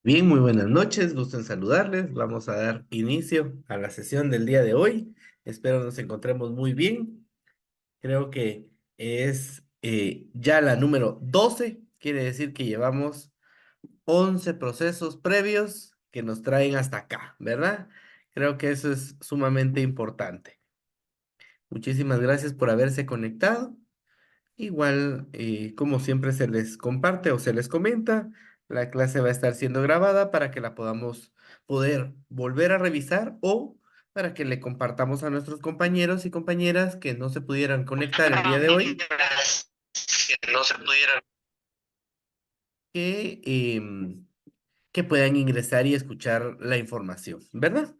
Bien, muy buenas noches, gusto en saludarles. Vamos a dar inicio a la sesión del día de hoy. Espero nos encontremos muy bien. Creo que es ya la número 12. Quiere decir que llevamos 11 procesos previos que nos traen hasta acá, ¿verdad? Creo que eso es sumamente importante. Muchísimas gracias por haberse conectado. Igual, como siempre se les comparte o se les comenta, la clase va a estar siendo grabada para que la podamos poder volver a revisar o para que le compartamos a nuestros compañeros y compañeras que no se pudieran conectar el día de hoy, Que no se pudieran. que, que puedan ingresar y escuchar la información, ¿verdad?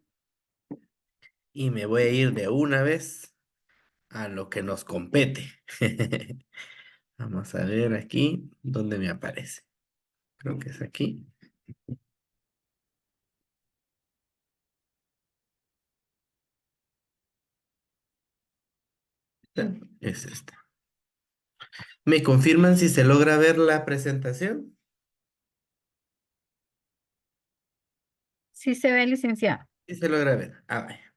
Y me voy a ir de una vez a lo que nos compete. Vamos a ver aquí dónde me aparece. Creo que es aquí. Es esta. ¿Me confirman si se logra ver la presentación? Sí se ve, licenciada. Sí se logra ver. Ah, vaya.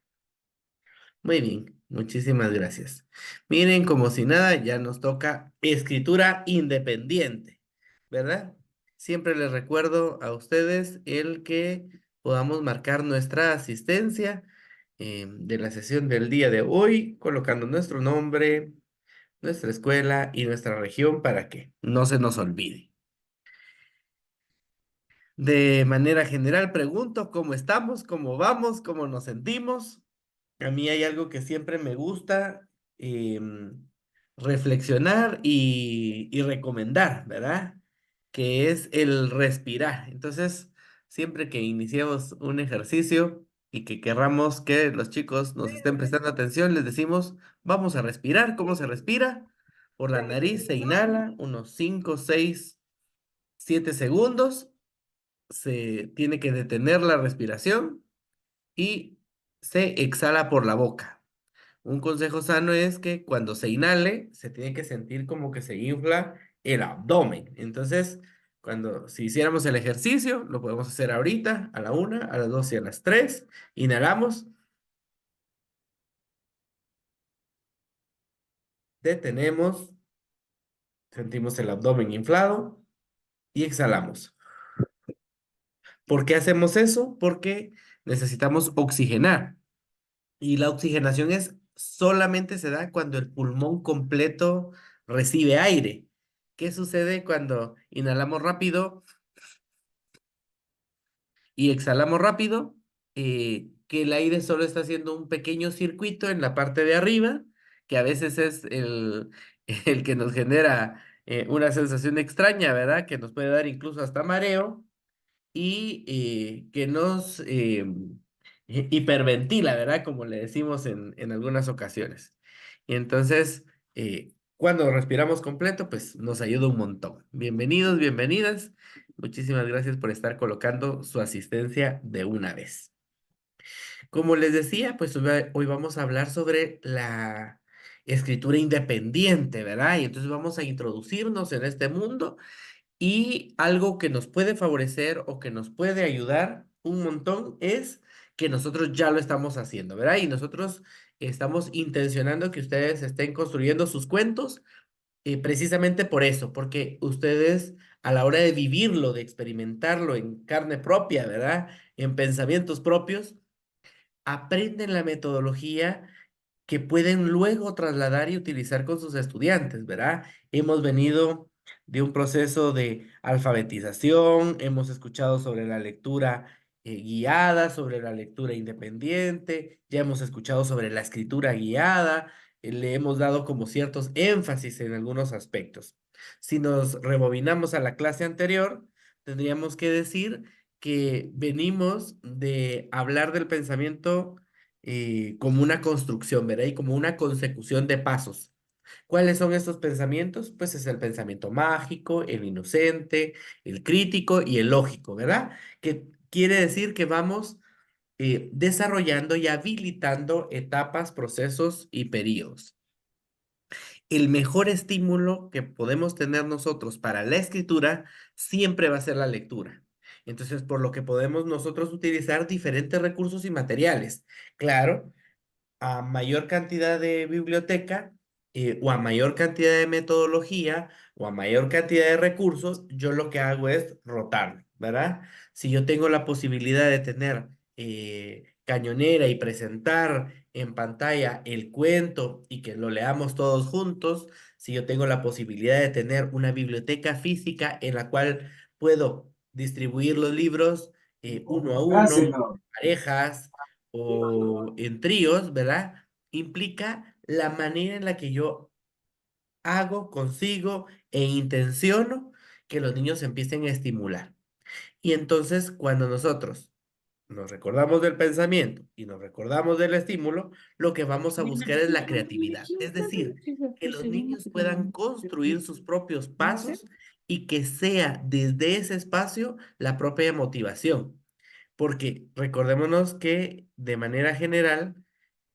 Muy bien, muchísimas gracias. Miren, como si nada, ya nos toca escritura independiente, ¿verdad? Siempre les recuerdo a ustedes el que podamos marcar nuestra asistencia de la sesión del día de hoy, colocando nuestro nombre, nuestra escuela y nuestra región para que no se nos olvide. De manera general, pregunto cómo estamos, cómo vamos, cómo nos sentimos. A mí hay algo que siempre me gusta reflexionar y recomendar, ¿verdad? Que es el respirar. Entonces, siempre que iniciemos un ejercicio y que querramos que los chicos nos estén prestando atención, les decimos, vamos a respirar. ¿Cómo se respira? Por la nariz se inhala unos 5, 6, 7 segundos, se tiene que detener la respiración y se exhala por la boca. Un consejo sano es que cuando se inhale, se tiene que sentir como que se infla el abdomen. Entonces, si hiciéramos el ejercicio, lo podemos hacer ahorita, a la 1, a las 2 y a las 3. Inhalamos, detenemos, sentimos el abdomen inflado y exhalamos. ¿Por qué hacemos eso? Porque necesitamos oxigenar. Y la oxigenación solamente se da cuando el pulmón completo recibe aire. ¿Qué sucede cuando inhalamos rápido y exhalamos rápido? Que el aire solo está haciendo un pequeño circuito en la parte de arriba, que a veces es el que nos genera una sensación extraña, ¿verdad? Que nos puede dar incluso hasta mareo y que nos hiperventila, ¿verdad? Como le decimos en algunas ocasiones. Y entonces, cuando respiramos completo, pues nos ayuda un montón. Bienvenidos, bienvenidas. Muchísimas gracias por estar colocando su asistencia de una vez. Como les decía, pues hoy vamos a hablar sobre la escritura independiente, ¿verdad? Y entonces vamos a introducirnos en este mundo y algo que nos puede favorecer o que nos puede ayudar un montón es que nosotros ya lo estamos haciendo, ¿verdad? Y nosotros estamos intencionando que ustedes estén construyendo sus cuentos precisamente por eso, porque ustedes a la hora de vivirlo, de experimentarlo en carne propia, ¿verdad? En pensamientos propios, aprenden la metodología que pueden luego trasladar y utilizar con sus estudiantes, ¿verdad? Hemos venido de un proceso de alfabetización, hemos escuchado sobre la lectura guiada, sobre la lectura independiente, ya hemos escuchado sobre la escritura guiada, le hemos dado como ciertos énfasis en algunos aspectos. Si nos rebobinamos a la clase anterior, tendríamos que decir que venimos de hablar del pensamiento como una construcción, ¿verdad? Y como una consecución de pasos. ¿Cuáles son estos pensamientos? Pues es el pensamiento mágico, el inocente, el crítico y el lógico, ¿verdad? Que quiere decir que vamos desarrollando y habilitando etapas, procesos y periodos. El mejor estímulo que podemos tener nosotros para la escritura siempre va a ser la lectura. Entonces, por lo que podemos nosotros utilizar diferentes recursos y materiales. Claro, a mayor cantidad de biblioteca o a mayor cantidad de metodología o a mayor cantidad de recursos, yo lo que hago es rotarlo, ¿verdad? Si yo tengo la posibilidad de tener cañonera y presentar en pantalla el cuento y que lo leamos todos juntos, si yo tengo la posibilidad de tener una biblioteca física en la cual puedo distribuir los libros uno a uno, parejas, o en tríos, ¿verdad? Implica la manera en la que yo hago, consigo e intenciono que los niños se empiecen a estimular. Y entonces, cuando nosotros nos recordamos del pensamiento y nos recordamos del estímulo, lo que vamos a buscar es la creatividad. Es decir, que los niños puedan construir sus propios pasos y que sea desde ese espacio la propia motivación. Porque recordémonos que de manera general,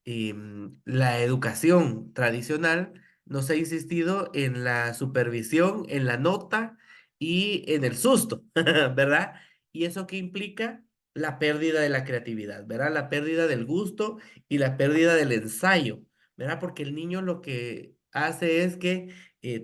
la educación tradicional nos ha insistido en la supervisión, en la nota y en el susto, ¿verdad? ¿Y eso qué implica? La pérdida de la creatividad, ¿verdad? La pérdida del gusto y la pérdida del ensayo, ¿verdad? Porque el niño lo que hace es que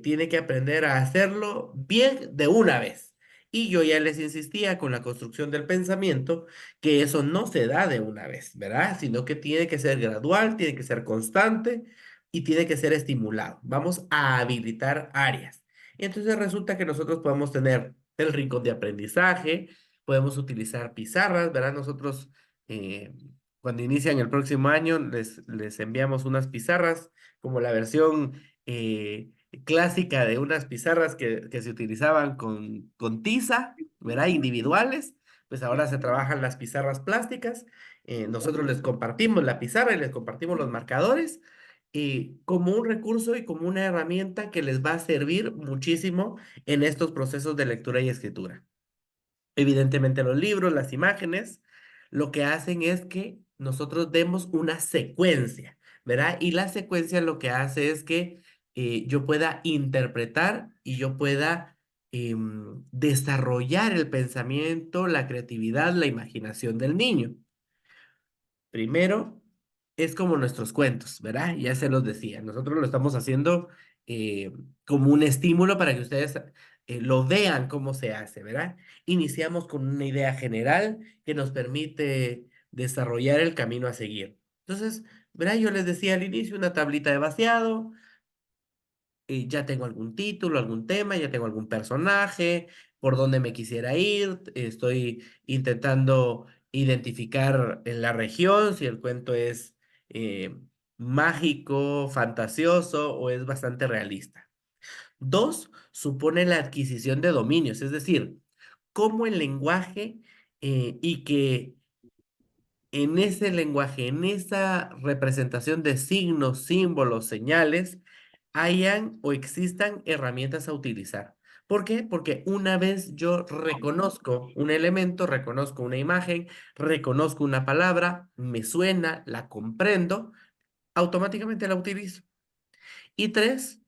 tiene que aprender a hacerlo bien de una vez. Y yo ya les insistía con la construcción del pensamiento que eso no se da de una vez, ¿verdad? Sino que tiene que ser gradual, tiene que ser constante y tiene que ser estimulado. Vamos a habilitar áreas. Y entonces resulta que nosotros podemos tener el rincón de aprendizaje, podemos utilizar pizarras, ¿verdad? Nosotros, eh, cuando inician el próximo año, les enviamos unas pizarras como la versión clásica de unas pizarras que se utilizaban con tiza, ¿verdad? Individuales, pues ahora se trabajan las pizarras plásticas. Nosotros les compartimos la pizarra y les compartimos los marcadores como un recurso y como una herramienta que les va a servir muchísimo en estos procesos de lectura y escritura. Evidentemente los libros, las imágenes, lo que hacen es que nosotros demos una secuencia, ¿verdad? Y la secuencia lo que hace es que yo pueda interpretar y yo pueda desarrollar el pensamiento, la creatividad, la imaginación del niño. Primero, es como nuestros cuentos, ¿verdad? Ya se los decía, nosotros lo estamos haciendo eh, como un estímulo para que ustedes lo vean cómo se hace, ¿verdad? Iniciamos con una idea general que nos permite desarrollar el camino a seguir. Entonces, ¿verdad? Yo les decía al inicio una tablita de vaciado, ya tengo algún título, algún tema, ya tengo algún personaje, por dónde me quisiera ir, estoy intentando identificar en la región si el cuento es eh, mágico, fantasioso o es bastante realista. Dos, supone la adquisición de dominios, es decir, cómo el lenguaje y que en ese lenguaje, en esa representación de signos, símbolos, señales, hayan o existan herramientas a utilizar. ¿Por qué? Porque una vez yo reconozco un elemento, reconozco una imagen, reconozco una palabra, me suena, la comprendo, automáticamente la utilizo. Y tres,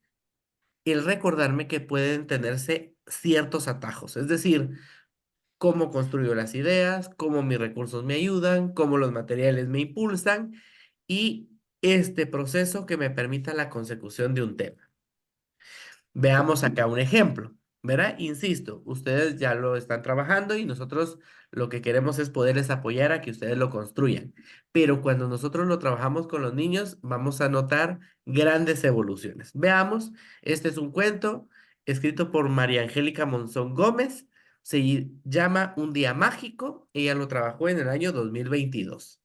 el recordarme que pueden tenerse ciertos atajos, es decir, cómo construyo las ideas, cómo mis recursos me ayudan, cómo los materiales me impulsan y este proceso que me permita la consecución de un tema. Veamos acá un ejemplo, ¿verdad? Insisto, ustedes ya lo están trabajando y nosotros lo que queremos es poderles apoyar a que ustedes lo construyan. Pero cuando nosotros lo trabajamos con los niños, vamos a notar grandes evoluciones. Veamos, este es un cuento escrito por María Angélica Monzón Gómez. Se llama Un día mágico. Ella lo trabajó en el año 2022,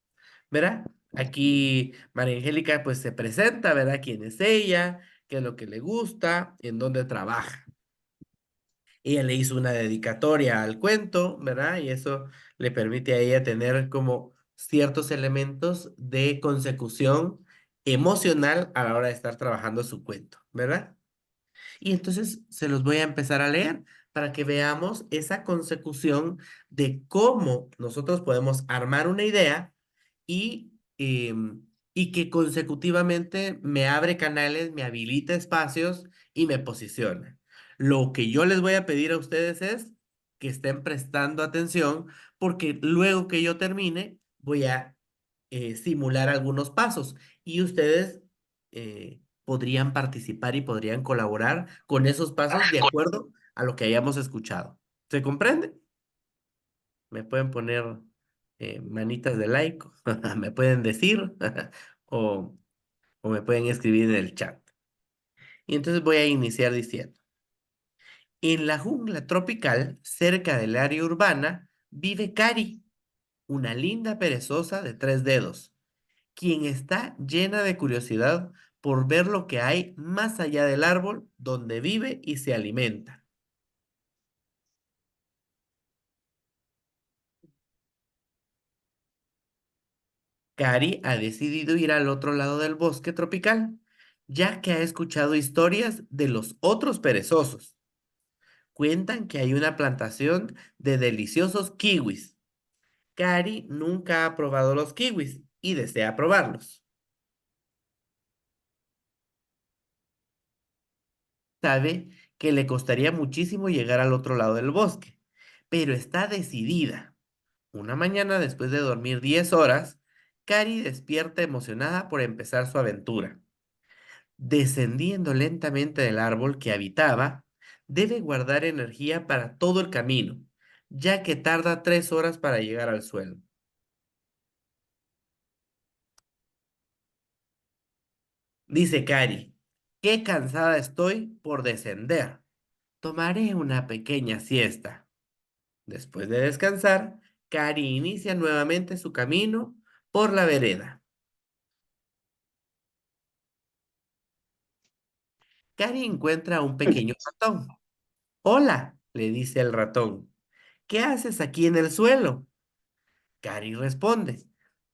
¿verdad? Aquí María Angélica pues se presenta, ¿verdad? ¿Quién es ella? ¿Qué es lo que le gusta? ¿En dónde trabaja? Ella le hizo una dedicatoria al cuento, ¿verdad? Y eso le permite a ella tener como ciertos elementos de consecución emocional a la hora de estar trabajando su cuento, ¿verdad? Y entonces se los voy a empezar a leer para que veamos esa consecución de cómo nosotros podemos armar una idea y, y que consecutivamente me abre canales, me habilita espacios y me posiciona. Lo que yo les voy a pedir a ustedes es que estén prestando atención porque luego que yo termine voy a simular algunos pasos y ustedes podrían participar y podrían colaborar con esos pasos de acuerdo a lo que hayamos escuchado. ¿Se comprende? Me pueden poner manitas de like, me pueden decir o, o me pueden escribir en el chat. Y entonces voy a iniciar diciendo, en la jungla tropical, cerca del área urbana, vive Cari, una linda perezosa de 3 dedos, quien está llena de curiosidad por ver lo que hay más allá del árbol donde vive y se alimenta. Cari ha decidido ir al otro lado del bosque tropical, ya que ha escuchado historias de los otros perezosos. Cuentan que hay una plantación de deliciosos kiwis. Cari nunca ha probado los kiwis y desea probarlos. Sabe que le costaría muchísimo llegar al otro lado del bosque, pero está decidida. Una mañana después de dormir 10 horas, Cari despierta emocionada por empezar su aventura. Descendiendo lentamente del árbol que habitaba, debe guardar energía para todo el camino, ya que tarda 3 horas para llegar al suelo. Dice Cari, qué cansada estoy por descender. Tomaré una pequeña siesta. Después de descansar, Cari inicia nuevamente su camino por la vereda. Cari encuentra a un pequeño ratón. Hola, le dice el ratón. ¿Qué haces aquí en el suelo? Cari responde.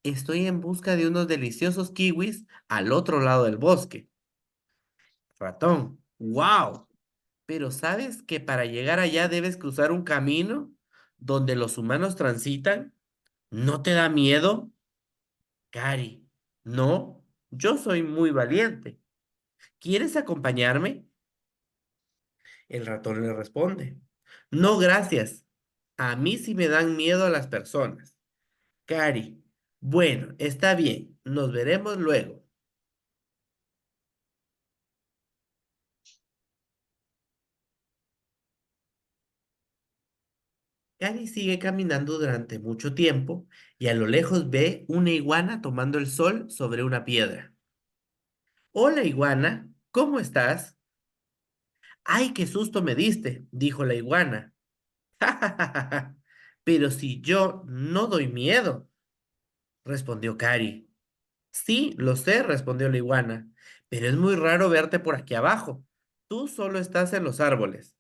Estoy en busca de unos deliciosos kiwis al otro lado del bosque. Ratón. ¡Wow! Pero ¿sabes que para llegar allá debes cruzar un camino donde los humanos transitan? ¿No te da miedo? Cari. No, yo soy muy valiente. ¿Quieres acompañarme? El ratón le responde. No, gracias. A mí sí me dan miedo las personas. Cari. Bueno, está bien. Nos veremos luego. Cari sigue caminando durante mucho tiempo y a lo lejos ve una iguana tomando el sol sobre una piedra. Hola, iguana, ¿cómo estás? ¡Ay, qué susto me diste! Dijo la iguana. ¡Ja, ja, ja, ja, ja! Pero si yo no doy miedo, respondió Cari. Sí, lo sé, respondió la iguana, pero es muy raro verte por aquí abajo. Tú solo estás en los árboles.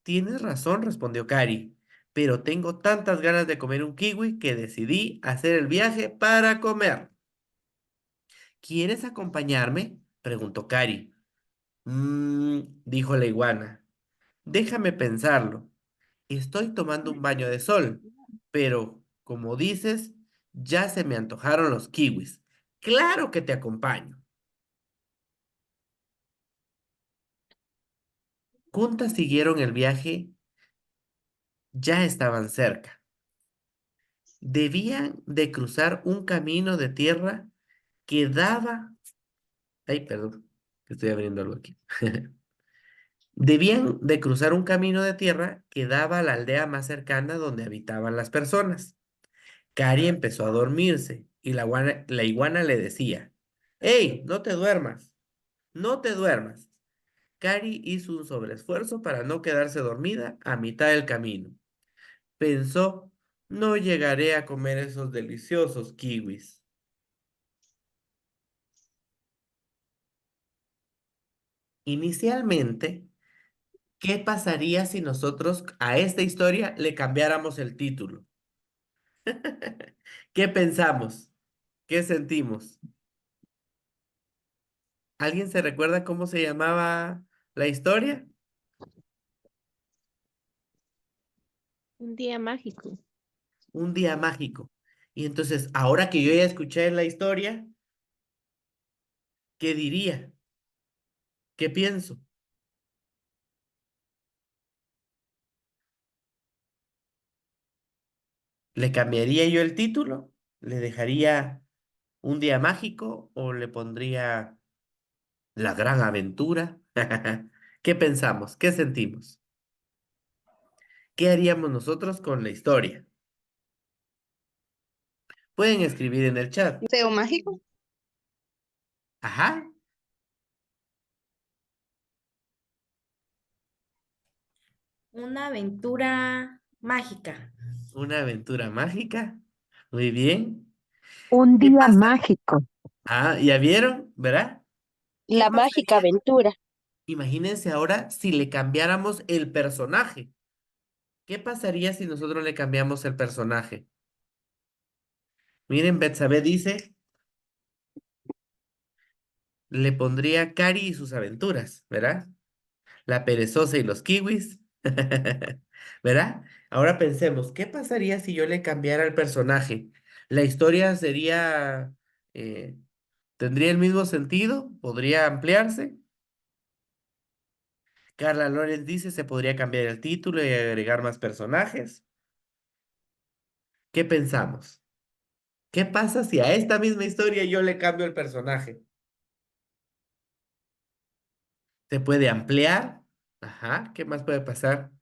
Tienes razón, respondió Cari, pero tengo tantas ganas de comer un kiwi que decidí hacer el viaje para comer. ¿Quieres acompañarme? Preguntó Cari. Dijo la iguana. Déjame pensarlo. Estoy tomando un baño de sol, pero, como dices, ya se me antojaron los kiwis. Claro que te acompaño. Juntas siguieron el viaje, ya estaban cerca. Debían de cruzar un camino de tierra que daba... Ay, perdón, que estoy abriendo algo aquí. Debían de cruzar un camino de tierra que daba a la aldea más cercana donde habitaban las personas. Cari empezó a dormirse y la iguana le decía, ¡Ey, no te duermas! ¡No te duermas! Cari hizo un sobreesfuerzo para no quedarse dormida a mitad del camino. Pensó, no llegaré a comer esos deliciosos kiwis. Inicialmente, ¿qué pasaría si nosotros a esta historia le cambiáramos el título? ¿Qué pensamos? ¿Qué sentimos? ¿Alguien se recuerda cómo se llamaba la historia? Un día mágico. Un día mágico. Y entonces, ahora que yo ya escuché la historia, ¿qué diría? ¿Qué pienso? ¿Le cambiaría yo el título? ¿Le dejaría un día mágico o le pondría la gran aventura? ¿Qué pensamos? ¿Qué sentimos? ¿Qué haríamos nosotros con la historia? Pueden escribir en el chat. Museo mágico. Ajá, Una aventura mágica. una aventura mágica. Muy bien. Un ¿Qué día pasa? mágico. Ah, ¿ya vieron? ¿Verdad? ¿Qué La mágica pasaría? aventura. Imagínense ahora si le cambiáramos el personaje. ¿Qué pasaría si nosotros le cambiamos el personaje? Miren, Betsabe dice, le pondría Cari y sus aventuras, ¿verdad? La perezosa y los kiwis, ¿verdad? Ahora pensemos, ¿qué pasaría si yo le cambiara el personaje? ¿La historia sería, eh, tendría el mismo sentido? ¿Podría ampliarse? Carla Lorenz dice, se podría cambiar el título y agregar más personajes. ¿Qué pensamos? ¿Qué pasa si a esta misma historia yo le cambio el personaje? ¿Se puede ampliar? Ajá, ¿qué más puede pasar?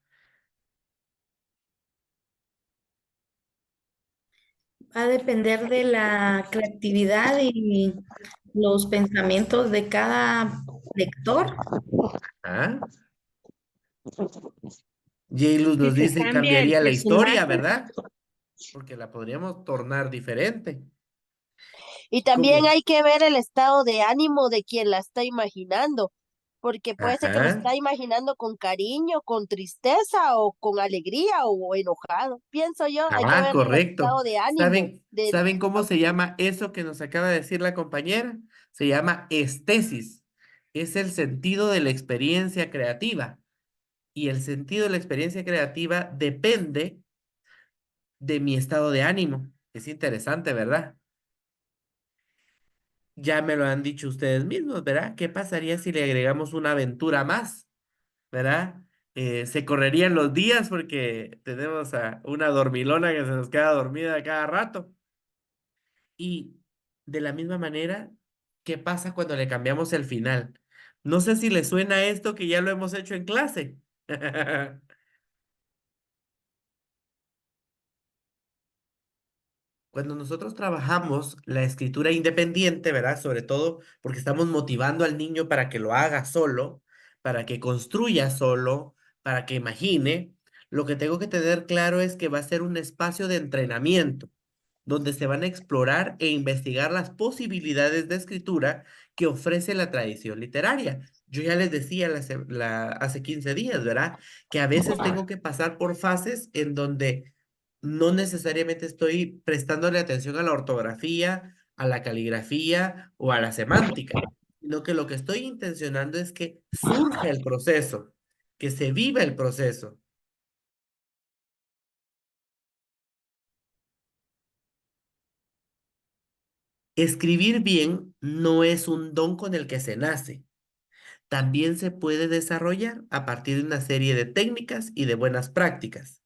Va a depender de la creatividad y los pensamientos de cada lector. ¿Ah? J-Luz Si nos se dice, cambia el cambiaría la historia, personaje, ¿verdad? Porque la podríamos tornar diferente. Y también ¿Cómo? hay que ver el estado de ánimo de quien la está imaginando, porque puede ser que lo Ajá. está imaginando con cariño, con tristeza o con alegría o enojado. Pienso yo, hay que Ah, ver el correcto. estado de ánimo ¿Saben, del saben cómo se autor. llama eso que nos acaba de decir la compañera? Se llama estesis. Es el sentido de la experiencia creativa. Y el sentido de la experiencia creativa depende de mi estado de ánimo. Es interesante, ¿verdad? Ya me lo han dicho ustedes mismos, ¿verdad? ¿Qué pasaría si le agregamos una aventura más? ¿Verdad? Se correrían los días porque tenemos a una dormilona que se nos queda dormida a cada rato. Y de la misma manera, ¿qué pasa cuando le cambiamos el final? No sé si le suena esto que ya lo hemos hecho en clase. Cuando nosotros trabajamos la escritura independiente, ¿verdad? Sobre todo porque estamos motivando al niño para que lo haga solo, para que construya solo, para que imagine, lo que tengo que tener claro es que va a ser un espacio de entrenamiento donde se van a explorar e investigar las posibilidades de escritura que ofrece la tradición literaria. Yo ya les decía hace 15 días, ¿verdad? Que a veces tengo que pasar por fases en donde no necesariamente estoy prestándole atención a la ortografía, a la caligrafía o a la semántica, sino que lo que estoy intencionando es que surja el proceso, que se viva el proceso. Escribir bien no es un don con el que se nace, también se puede desarrollar a partir de una serie de técnicas y de buenas prácticas.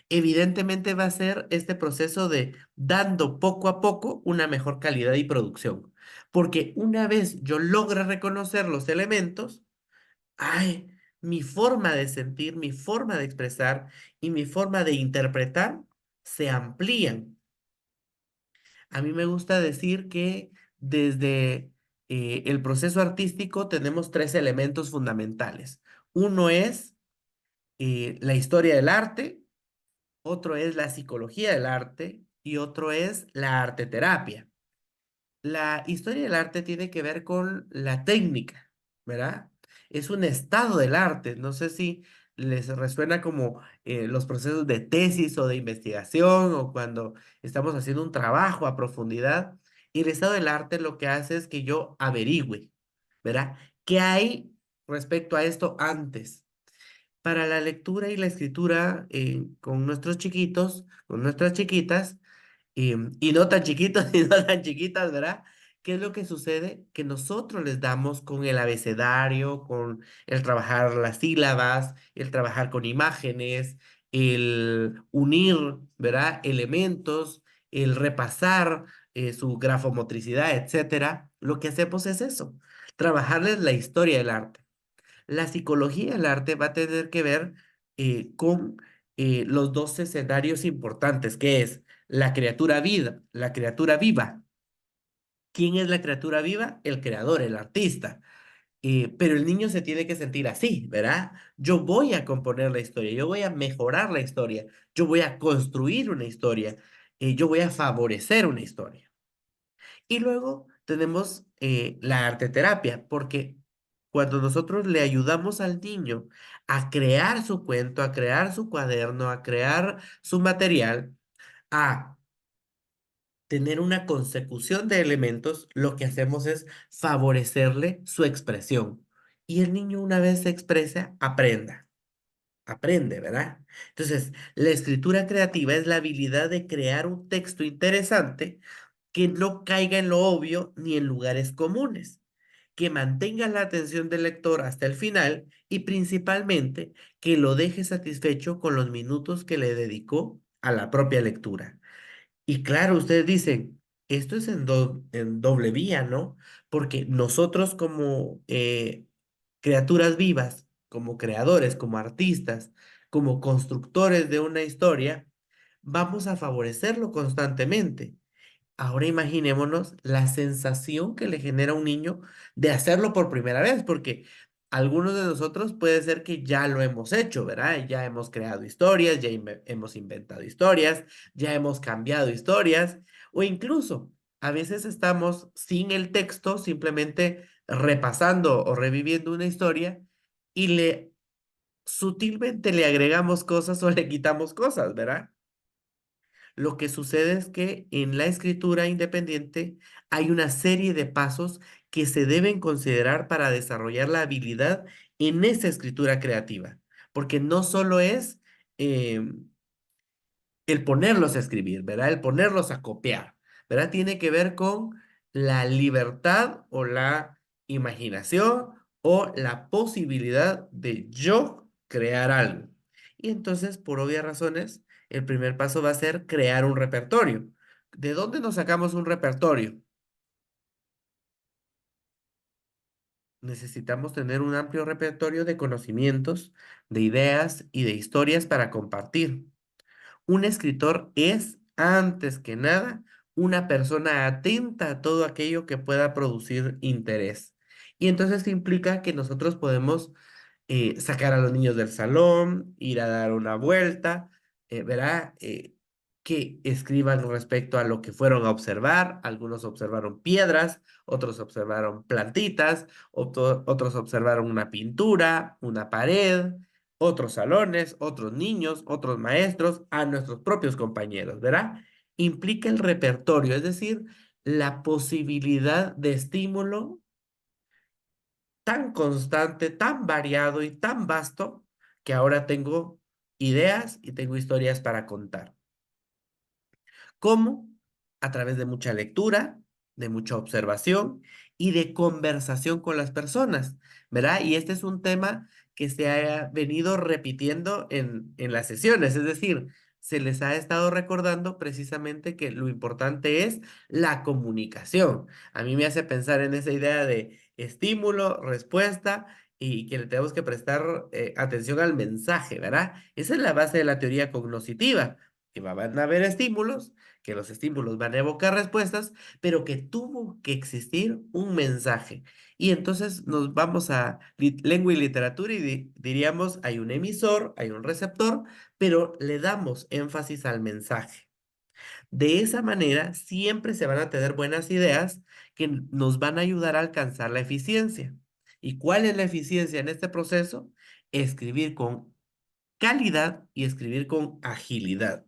Evidentemente va a ser este proceso de dando poco a poco una mejor calidad y producción. Porque una vez yo logre reconocer los elementos, ay, mi forma de sentir, mi forma de expresar y mi forma de interpretar se amplían. A mí me gusta decir que desde el proceso artístico tenemos tres elementos fundamentales. Uno es la historia del arte, otro es la psicología del arte y otro es la arteterapia. La historia del arte tiene que ver con la técnica, ¿verdad? Es un estado del arte. No sé si les resuena como los procesos de tesis o de investigación o cuando estamos haciendo un trabajo a profundidad. Y el estado del arte lo que hace es que yo averigüe, ¿verdad? ¿Qué hay respecto a esto antes? Para la lectura y la escritura con nuestros chiquitos, con nuestras chiquitas, y no tan chiquitos y no tan chiquitas, ¿verdad? ¿Qué es lo que sucede? Que nosotros les damos con el abecedario, con el trabajar las sílabas, el trabajar con imágenes, el unir, ¿verdad? Elementos, el repasar su grafomotricidad, etcétera, lo que hacemos es eso, trabajarles la historia del arte. La psicología del arte va a tener que ver con los dos escenarios importantes, que es la criatura viva. ¿Quién es la criatura viva? El creador, el artista. Pero el niño se tiene que sentir así, ¿verdad? Yo voy a componer la historia, yo voy a mejorar la historia, yo voy a construir una historia, yo voy a favorecer una historia. Y luego tenemos la arteterapia, porque cuando nosotros le ayudamos al niño a crear su cuento, a crear su cuaderno, a crear su material, a tener una consecución de elementos, lo que hacemos es favorecerle su expresión. Y el niño una vez se expresa, aprende, ¿verdad? Entonces, la escritura creativa es la habilidad de crear un texto interesante que no caiga en lo obvio ni en lugares comunes, que mantenga la atención del lector hasta el final y principalmente que lo deje satisfecho con los minutos que le dedicó a la propia lectura. Y claro, ustedes dicen, esto es en doble vía, ¿no? Porque nosotros como criaturas vivas, como creadores, como artistas, como constructores de una historia, vamos a favorecerlo constantemente. Ahora imaginémonos la sensación que le genera a un niño de hacerlo por primera vez, porque algunos de nosotros puede ser que ya lo hemos hecho, ¿verdad? Ya hemos creado historias, ya hemos inventado historias, ya hemos cambiado historias, o incluso a veces estamos sin el texto, simplemente repasando o reviviendo una historia y le sutilmente le agregamos cosas o le quitamos cosas, ¿verdad? Lo que sucede es que en la escritura independiente hay una serie de pasos que se deben considerar para desarrollar la habilidad en esa escritura creativa, porque no solo es el ponerlos a escribir, ¿verdad? El ponerlos a copiar, ¿verdad? Tiene que ver con la libertad o la imaginación o la posibilidad de yo crear algo. Y entonces, por obvias razones, el primer paso va a ser crear un repertorio. ¿De dónde nos sacamos un repertorio? Necesitamos tener un amplio repertorio de conocimientos, de ideas y de historias para compartir. Un escritor es, antes que nada, una persona atenta a todo aquello que pueda producir interés. Y entonces esto implica que nosotros podemos sacar a los niños del salón, ir a dar una vuelta, ¿verdad? Que escriban respecto a lo que fueron a observar. Algunos observaron piedras, otros observaron plantitas, otros observaron una pintura, una pared, otros salones, otros niños, otros maestros, a nuestros propios compañeros, ¿verdad? Implica el repertorio, es decir, la posibilidad de estímulo tan constante, tan variado y tan vasto que ahora tengo ideas y tengo historias para contar. ¿Cómo? A través de mucha lectura, de mucha observación y de conversación con las personas, ¿verdad? Y este es un tema que se ha venido repitiendo en las sesiones, es decir, se les ha estado recordando precisamente que lo importante es la comunicación. A mí me hace pensar en esa idea de estímulo, respuesta y que le tenemos que prestar atención al mensaje, ¿verdad? Esa es la base de la teoría cognoscitiva, que van a haber estímulos, que los estímulos van a evocar respuestas, pero que tuvo que existir un mensaje. Y entonces nos vamos a lengua y literatura y diríamos, hay un emisor, hay un receptor, pero le damos énfasis al mensaje. De esa manera, siempre se van a tener buenas ideas que nos van a ayudar a alcanzar la eficiencia. ¿Y cuál es la eficiencia en este proceso? Escribir con calidad y escribir con agilidad.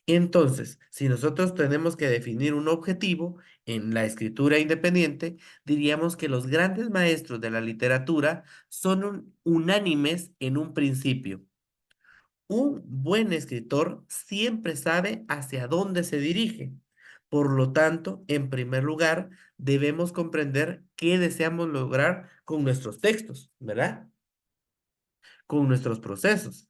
Entonces, si nosotros tenemos que definir un objetivo en la escritura independiente, diríamos que los grandes maestros de la literatura son unánimes en un principio. Un buen escritor siempre sabe hacia dónde se dirige. Por lo tanto, en primer lugar, debemos comprender qué deseamos lograr con nuestros textos, ¿verdad? con nuestros procesos.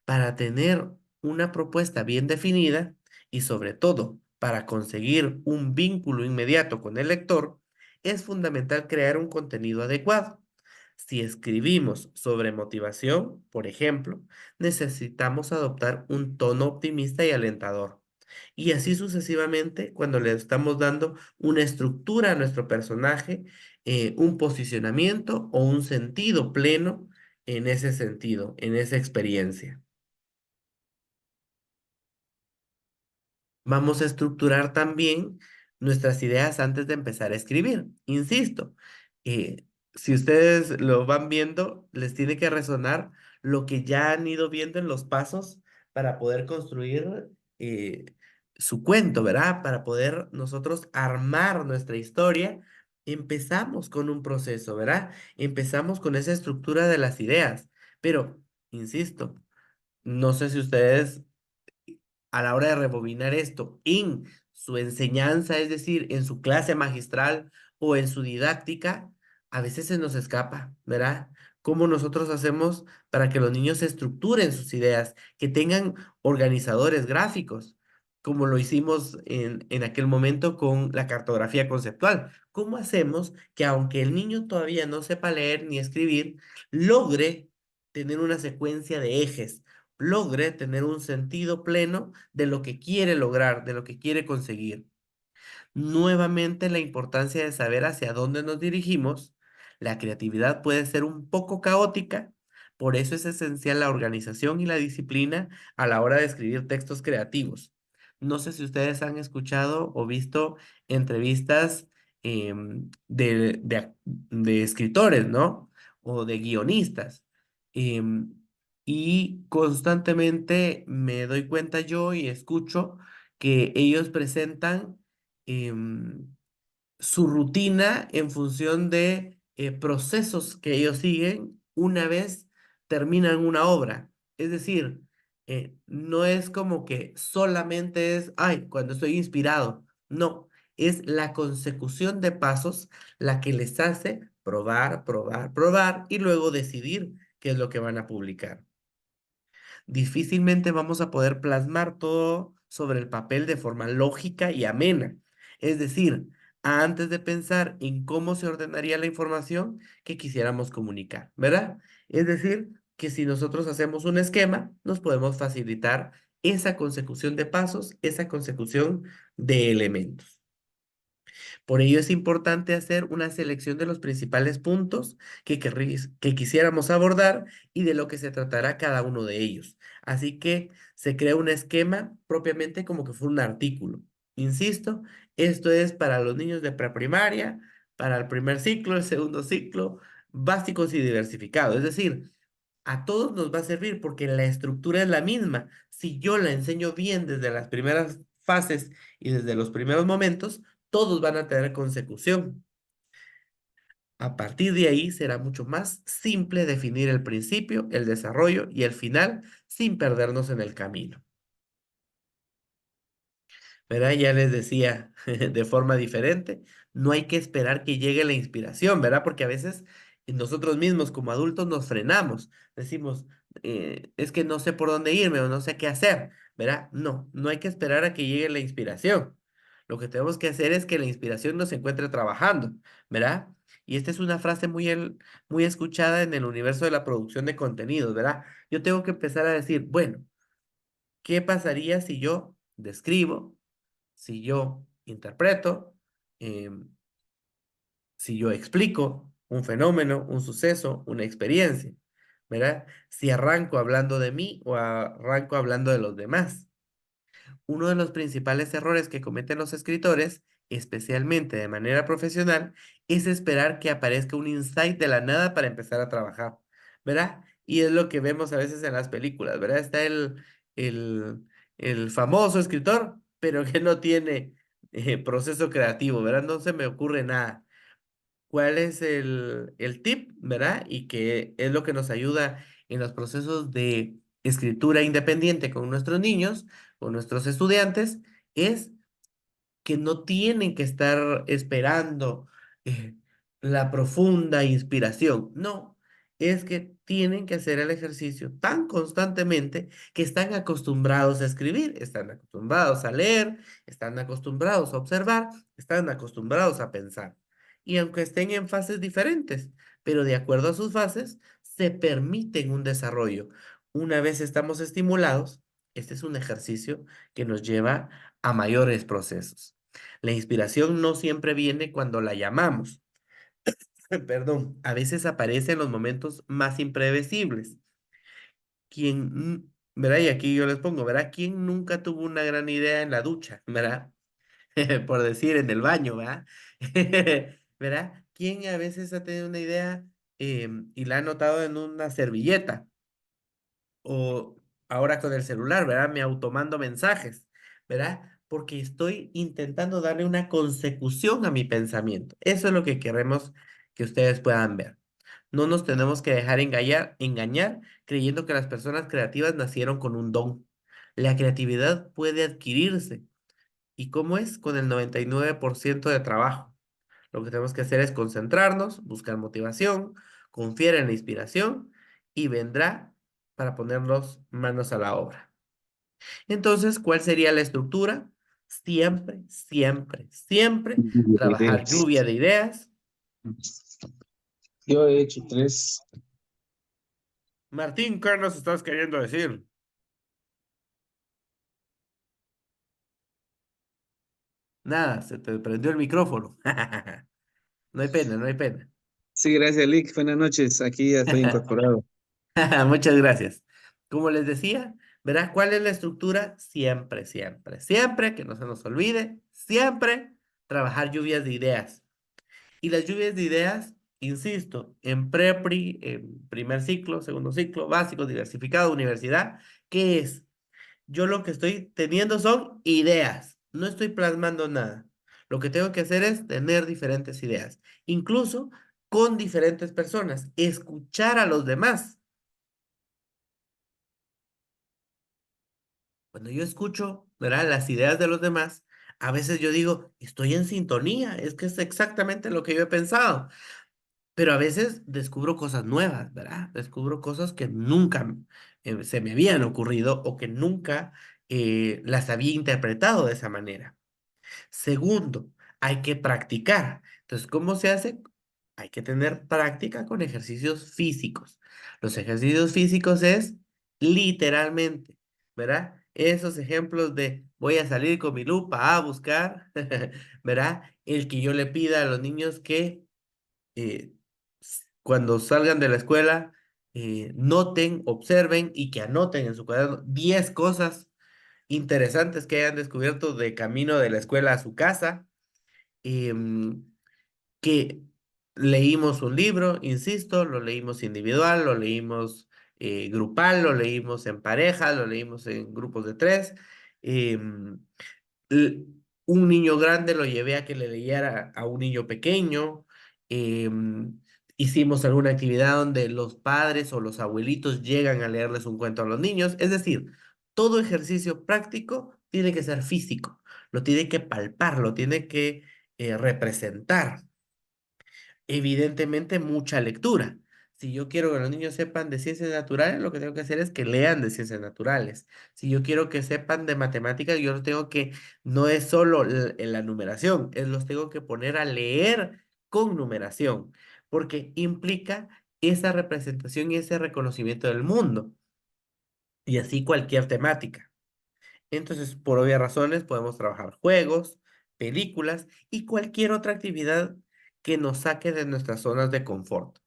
Para tener una propuesta bien definida y sobre todo para conseguir un vínculo inmediato con el lector, es fundamental crear un contenido adecuado. Si escribimos sobre motivación, por ejemplo, necesitamos adoptar un tono optimista y alentador. Y así sucesivamente, cuando le estamos dando una estructura a nuestro personaje, un posicionamiento o un sentido pleno en ese sentido, en esa experiencia. Vamos a estructurar también nuestras ideas antes de empezar a escribir. Insisto, eh, si ustedes lo van viendo, les tiene que resonar lo que ya han ido viendo en los pasos para poder construir su cuento, ¿verdad? Para poder nosotros armar nuestra historia. Empezamos con un proceso, ¿verdad? Empezamos con esa estructura de las ideas. Pero, insisto, no sé si ustedes a la hora de rebobinar esto en su enseñanza, es decir, en su clase magistral o en su didáctica, a veces se nos escapa, ¿verdad? ¿Cómo nosotros hacemos para que los niños estructuren sus ideas, que tengan organizadores gráficos, como lo hicimos en aquel momento con la cartografía conceptual? ¿Cómo hacemos que aunque el niño todavía no sepa leer ni escribir, logre tener una secuencia de ejes, logre tener un sentido pleno de lo que quiere lograr, de lo que quiere conseguir? Nuevamente, la importancia de saber hacia dónde nos dirigimos. La creatividad puede ser un poco caótica, por eso es esencial la organización y la disciplina a la hora de escribir textos creativos. No sé si ustedes han escuchado o visto entrevistas de escritores, ¿no? O de guionistas. Em, y constantemente me doy cuenta yo y escucho que ellos presentan em, su rutina en función de procesos que ellos siguen una vez terminan una obra. Es decir, no es como que solamente es, ay, cuando estoy inspirado. No, es la consecución de pasos la que les hace probar, probar, probar y luego decidir qué es lo que van a publicar. Difícilmente vamos a poder plasmar todo sobre el papel de forma lógica y amena. Es decir, antes de pensar en cómo se ordenaría la información que quisiéramos comunicar, ¿verdad? Es decir, que si nosotros hacemos un esquema, nos podemos facilitar esa consecución de pasos, esa consecución de elementos. Por ello es importante hacer una selección de los principales puntos que quisiéramos abordar y de lo que se tratará cada uno de ellos. Así que se crea un esquema propiamente como que fue un artículo. Insisto, esto es para los niños de preprimaria, para el primer ciclo, el segundo ciclo, básicos y diversificados. Es decir, a todos nos va a servir porque la estructura es la misma. Si yo la enseño bien desde las primeras fases y desde los primeros momentos, todos van a tener consecución. A partir de ahí será mucho más simple definir el principio, el desarrollo y el final sin perdernos en el camino. ¿Verdad? Ya les decía de forma diferente, no hay que esperar que llegue la inspiración, ¿verdad? Porque a veces nosotros mismos como adultos nos frenamos, decimos, es que no sé por dónde irme o no sé qué hacer, ¿verdad? No, no hay que esperar a que llegue la inspiración. Lo que tenemos que hacer es que la inspiración nos encuentre trabajando, ¿verdad? Y esta es una frase muy escuchada en el universo de la producción de contenidos, ¿verdad? Yo tengo que empezar a decir, bueno, ¿qué pasaría si yo describo, si yo interpreto, em, si yo explico un fenómeno, un suceso, una experiencia, ¿verdad? Si arranco hablando de mí o arranco hablando de los demás? Uno de los principales errores que cometen los escritores, especialmente de manera profesional, es esperar que aparezca un insight de la nada para empezar a trabajar, ¿verdad? Y es lo que vemos a veces en las películas, ¿verdad? Está el, el famoso escritor, pero que no tiene proceso creativo, ¿verdad? No se me ocurre nada. ¿Cuál es el tip, verdad? Y que es lo que nos ayuda en los procesos de escritura independiente con nuestros niños, con nuestros estudiantes, es que no tienen que estar esperando eh, la profunda inspiración. No, es que tienen que hacer el ejercicio tan constantemente que están acostumbrados a escribir, están acostumbrados a leer, están acostumbrados a observar, están acostumbrados a pensar. Y aunque estén en fases diferentes, pero de acuerdo a sus fases, se permiten un desarrollo. Una vez estamos estimulados, este es un ejercicio que nos lleva a mayores procesos. La inspiración no siempre viene cuando la llamamos. Perdón, a veces aparece en los momentos más imprevisibles. ¿Verdad? Y aquí yo les pongo, ¿verdad? ¿Quién nunca tuvo una gran idea en la ducha? ¿Verdad? Por decir, en el baño, ¿verdad? ¿Verdad? ¿Quién a veces ha tenido una idea y la ha anotado en una servilleta? O ahora con el celular, ¿verdad? Me automando mensajes, ¿verdad? Porque estoy intentando darle una consecución a mi pensamiento. Eso es lo que queremos que ustedes puedan ver. No nos tenemos que dejar engañar creyendo que las personas creativas nacieron con un don. La creatividad puede adquirirse. ¿Y cómo es? Con el 99% de trabajo. Lo que tenemos que hacer es concentrarnos, buscar motivación, confiar en la inspiración y vendrá para ponernos manos a la obra. Entonces, ¿cuál sería la estructura? Siempre, siempre, siempre trabajar lluvia de ideas. Yo he hecho 3. Martín, ¿qué nos estás queriendo decir? Nada, se te prendió el micrófono. No hay pena, no hay pena. Sí, gracias, Lick. Buenas noches. Aquí ya estoy incorporado. Muchas gracias. Como les decía, ¿verdad? ¿Cuál es la estructura? Siempre, siempre, siempre, que no se nos olvide, siempre trabajar lluvias de ideas. Y las lluvias de ideas, insisto, en prepri, en primer ciclo, segundo ciclo, básico, diversificado, universidad, ¿qué es? Yo lo que estoy teniendo son ideas, no estoy plasmando nada. Lo que tengo que hacer es tener diferentes ideas, incluso con diferentes personas, escuchar a los demás. Cuando yo escucho, ¿verdad? Las ideas de los demás, a veces yo digo, estoy en sintonía, es que es exactamente lo que yo he pensado. Pero a veces descubro cosas nuevas, ¿verdad? Descubro cosas que nunca se me habían ocurrido o que nunca las había interpretado de esa manera. Segundo, hay que practicar. Entonces, ¿cómo se hace? Hay que tener práctica con ejercicios físicos. Los ejercicios físicos es literalmente, ¿verdad? Esos ejemplos de voy a salir con mi lupa a buscar, ¿verdad? El que yo le pida a los niños que eh, cuando salgan de la escuela, noten, observen y que anoten en su cuaderno 10 cosas interesantes que hayan descubierto de camino de la escuela a su casa, em, que leímos un libro, insisto, lo leímos individual, lo leímos grupal, lo leímos en pareja, lo leímos en grupos de 3. em, l- un niño grande lo llevé a que le leyera a un niño pequeño. em, Hicimos alguna actividad donde los padres o los abuelitos llegan a leerles un cuento a los niños. Es decir, todo ejercicio práctico tiene que ser físico, lo tiene que palpar, lo tiene que representar. Evidentemente, mucha lectura. Si yo quiero que los niños sepan de ciencias naturales, lo que tengo que hacer es que lean de ciencias naturales. Si yo quiero que sepan de matemáticas, yo los tengo que, no es solo la numeración, es los tengo que poner a leer con numeración, porque implica esa representación y ese reconocimiento del mundo. Y así cualquier temática. Entonces, por obvias razones, podemos trabajar juegos, películas y cualquier otra actividad que nos saque de nuestras zonas de confort.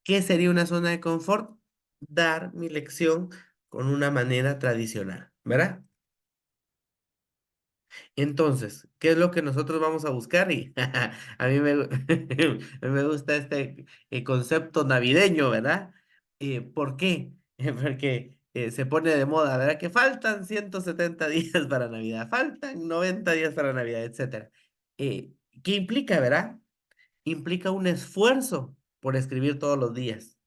¿Qué sería una zona de confort? Dar mi lección con una manera tradicional, ¿verdad? Entonces, ¿qué es lo que nosotros vamos a buscar? Y a mí me gusta este concepto navideño, ¿verdad? ¿Por qué? Porque se pone de moda, ¿verdad? Que faltan 170 días para Navidad, faltan 90 días para Navidad, etcétera. ¿Qué implica, verdad? Implica un esfuerzo por escribir todos los días.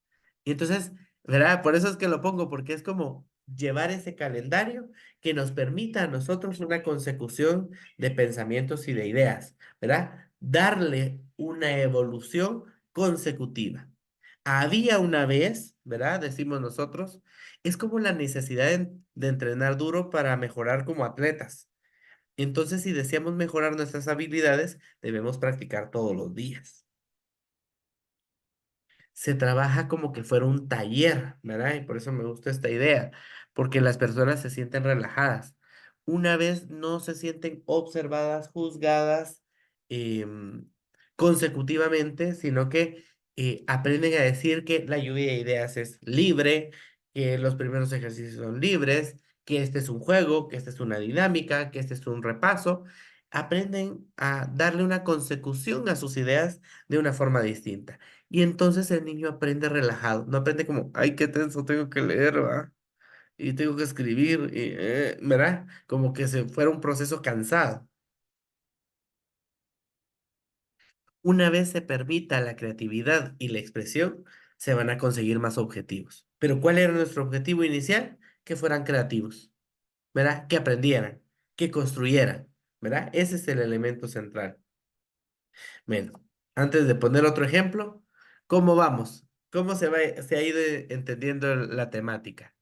Y entonces, ¿verdad? Por eso es que lo pongo, porque es como llevar ese calendario que nos permita a nosotros una consecución de pensamientos y de ideas, ¿verdad? Darle una evolución consecutiva. Había una vez, ¿verdad? Decimos nosotros, es como la necesidad de entrenar duro para mejorar como atletas. Entonces, si deseamos mejorar nuestras habilidades, debemos practicar todos los días. Se trabaja como que fuera un taller, ¿verdad? Y por eso me gusta esta idea, porque las personas se sienten relajadas. Una vez no se sienten observadas, juzgadas em, consecutivamente, sino que aprenden a decir que la lluvia de ideas es libre, que los primeros ejercicios son libres, que este es un juego, que esta es una dinámica, que este es un repaso. Aprenden a darle una consecución a sus ideas de una forma distinta. Y entonces el niño aprende relajado, no aprende como, ay, qué tenso, tengo que leer, ¿va? Y tengo que escribir, y, ¿verdad? Como que se fuera un proceso cansado. Una vez se permita la creatividad y la expresión, se van a conseguir más objetivos. Pero ¿cuál era nuestro objetivo inicial? Que fueran creativos, ¿verdad? Que aprendieran, que construyeran, ¿verdad? Ese es el elemento central. Bueno, antes de poner otro ejemplo, ¿cómo vamos? ¿Cómo se ha ido entendiendo la temática?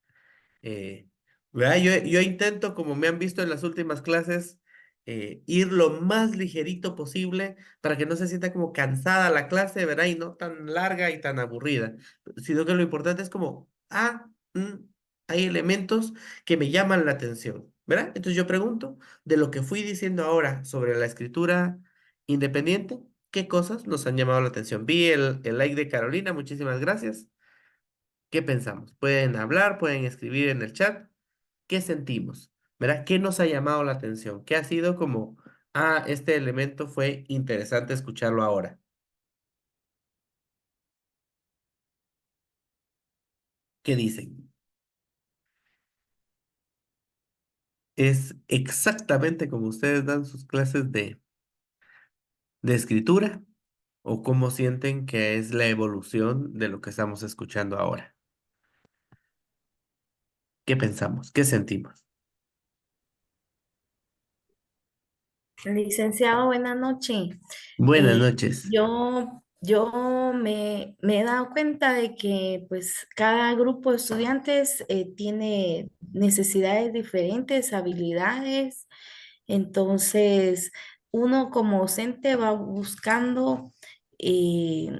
Eh, ¿Verdad? Yo intento, como me han visto en las últimas clases, ir lo más ligerito posible para que no se sienta como cansada la clase, ¿verdad? Y no tan larga y tan aburrida, sino que lo importante es como, hay elementos que me llaman la atención, ¿verdad? Entonces yo pregunto, de lo que fui diciendo ahora sobre la escritura independiente, ¿qué cosas nos han llamado la atención? Vi el like de Carolina, muchísimas gracias. ¿Qué pensamos? Pueden hablar, pueden escribir en el chat. ¿Qué sentimos? ¿Verdad? ¿Qué nos ha llamado la atención? ¿Qué ha sido como, este elemento fue interesante escucharlo ahora? ¿Qué dicen? ¿Es exactamente como ustedes dan sus clases de escritura? ¿O cómo sienten que es la evolución de lo que estamos escuchando ahora? ¿Qué pensamos? ¿Qué sentimos? Licenciado, buenas noches. Buenas Eh, noches. yo me he dado cuenta de que pues cada grupo de estudiantes tiene necesidades diferentes, habilidades. Entonces, uno como docente va buscando eh,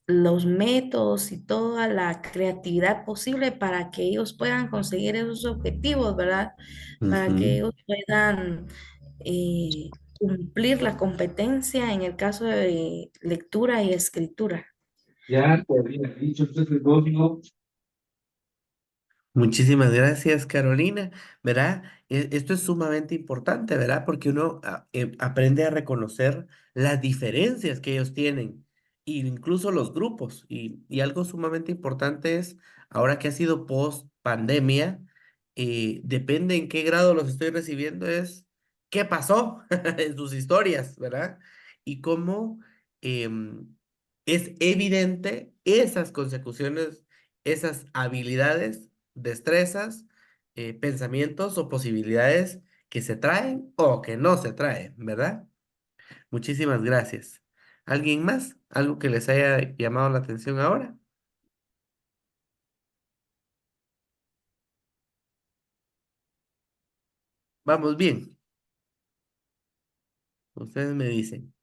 los métodos y toda la creatividad posible para que ellos puedan conseguir esos objetivos, ¿verdad? Para que Ujú. ellos puedan cumplir la competencia en el caso de lectura y escritura. Ya te había dicho, entonces, no. Muchísimas gracias, Carolina. ¿Verdad? Esto es sumamente importante, ¿verdad? Porque uno aprende a reconocer las diferencias que ellos tienen, e incluso los grupos. Y algo sumamente importante es, ahora que ha sido post pandemia, depende en qué grado los estoy recibiendo, es qué pasó en sus historias, ¿verdad? Y cómo em, es evidente esas consecuciones, esas habilidades, destrezas, pensamientos o posibilidades que se traen o que no se traen, ¿verdad? Muchísimas gracias. ¿Alguien más? ¿Algo que les haya llamado la atención ahora? Vamos bien. Ustedes me dicen.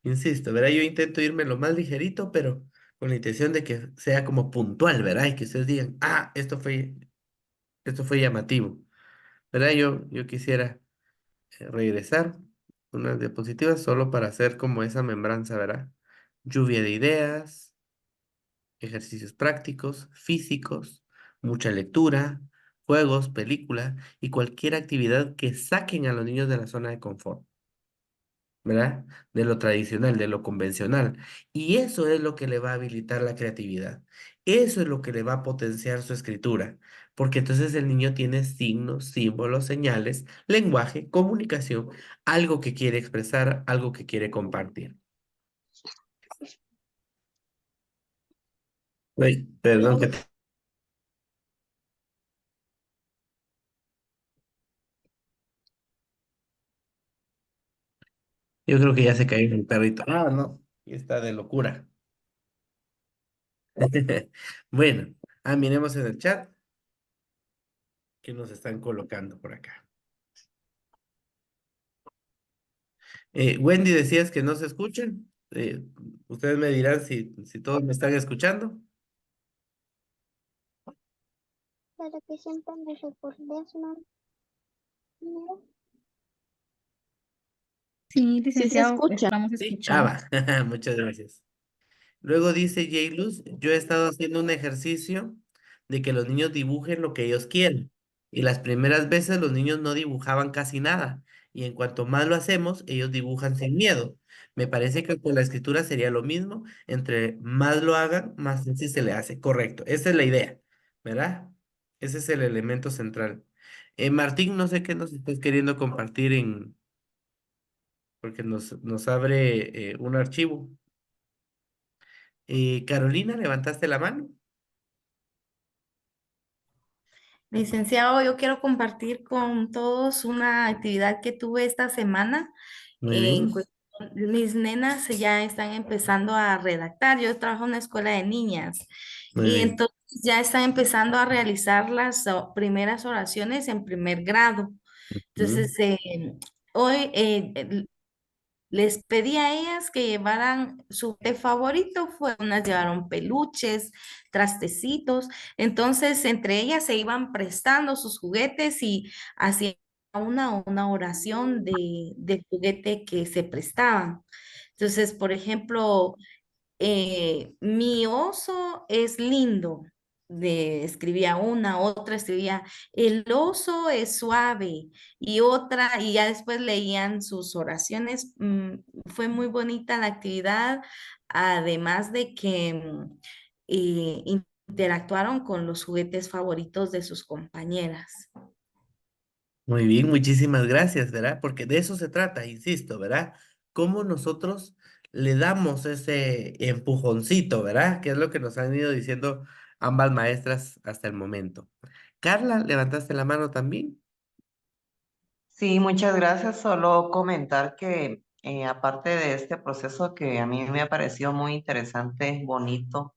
Insisto, ¿verdad? Yo intento irme lo más ligerito, pero con la intención de que sea como puntual, ¿verdad? Y que ustedes digan, esto fue llamativo, ¿verdad? Yo quisiera regresar unas diapositivas solo para hacer como esa membranza, ¿verdad? Lluvia de ideas, ejercicios prácticos, físicos, mucha lectura, juegos, película y cualquier actividad que saquen a los niños de la zona de confort, ¿verdad? De lo tradicional, de lo convencional. Y eso es lo que le va a habilitar la creatividad. Eso es lo que le va a potenciar su escritura. Porque entonces el niño tiene signos, símbolos, señales, lenguaje, comunicación, algo que quiere expresar, algo que quiere compartir. Ay, perdón que yo creo que ya se cayó el perrito. Ah, no. Y está de locura. Bueno, miremos en el chat que nos están colocando por acá. Wendy, decías que no se escuchan. Ustedes me dirán si todos me están escuchando. Para que siempre me recordes, ¿no? Sí, Sí se licenciado, escucha. estamos Sí, escuchando. va. Muchas gracias. Luego dice Jayluz, yo he estado haciendo un ejercicio de que los niños dibujen lo que ellos quieren. Y las primeras veces los niños no dibujaban casi nada. Y en cuanto más lo hacemos, ellos dibujan sin miedo. Me parece que con la escritura sería lo mismo. Entre más lo hagan, más fácil se le hace. Correcto. Esa es la idea, ¿verdad? Ese es el elemento central. Martín, no sé qué nos estás queriendo compartir porque nos abre un archivo. Carolina, ¿levantaste la mano? Licenciado, yo quiero compartir con todos una actividad que tuve esta semana. Muy bien, Mis nenas ya están empezando a redactar. Yo trabajo en una escuela de niñas muy y bien. entonces ya están empezando a realizar las primeras oraciones en primer grado. Mm. Entonces, hoy les pedí a ellas que llevaran su té favorito, fue unas llevaron peluches, trastecitos, entonces entre ellas se iban prestando sus juguetes y hacían una oración del juguete que se prestaban. Entonces, por ejemplo, mi oso es lindo. Escribía una, otra escribía, el oso es suave, y otra, y ya después leían sus oraciones. Fue muy bonita la actividad, además de que interactuaron con los juguetes favoritos de sus compañeras. Muy bien, muchísimas gracias, ¿verdad? Porque de eso se trata, insisto, ¿verdad? Cómo nosotros le damos ese empujoncito, ¿verdad? Que es lo que nos han ido diciendo ambas maestras hasta el momento. Carla, ¿levantaste la mano también? Sí, muchas gracias. Solo comentar que aparte de este proceso que a mí me ha parecido muy interesante, bonito,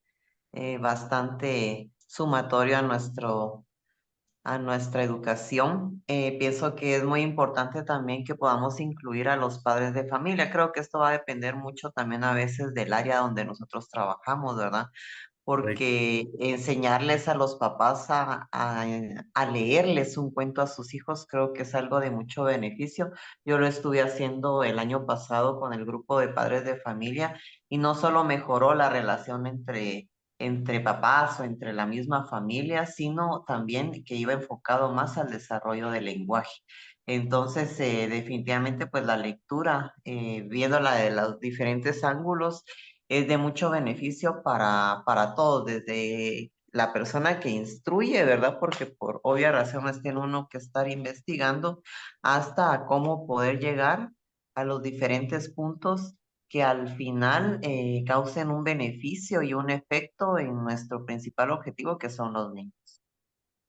bastante sumatorio a nuestra educación, pienso que es muy importante también que podamos incluir a los padres de familia. Creo que esto va a depender mucho también a veces del área donde nosotros trabajamos, ¿verdad? Correcto. Porque enseñarles a los papás a leerles un cuento a sus hijos creo que es algo de mucho beneficio. Yo lo estuve haciendo el año pasado con el grupo de padres de familia y no solo mejoró la relación entre papás o entre la misma familia, sino también que iba enfocado más al desarrollo del lenguaje. Entonces, definitivamente, pues la lectura, viéndola de los diferentes ángulos, es de mucho beneficio para todos, desde la persona que instruye, ¿verdad? Porque por obvias razones tiene uno que estar investigando, hasta cómo poder llegar a los diferentes puntos que al final causen un beneficio y un efecto en nuestro principal objetivo, que son los niños.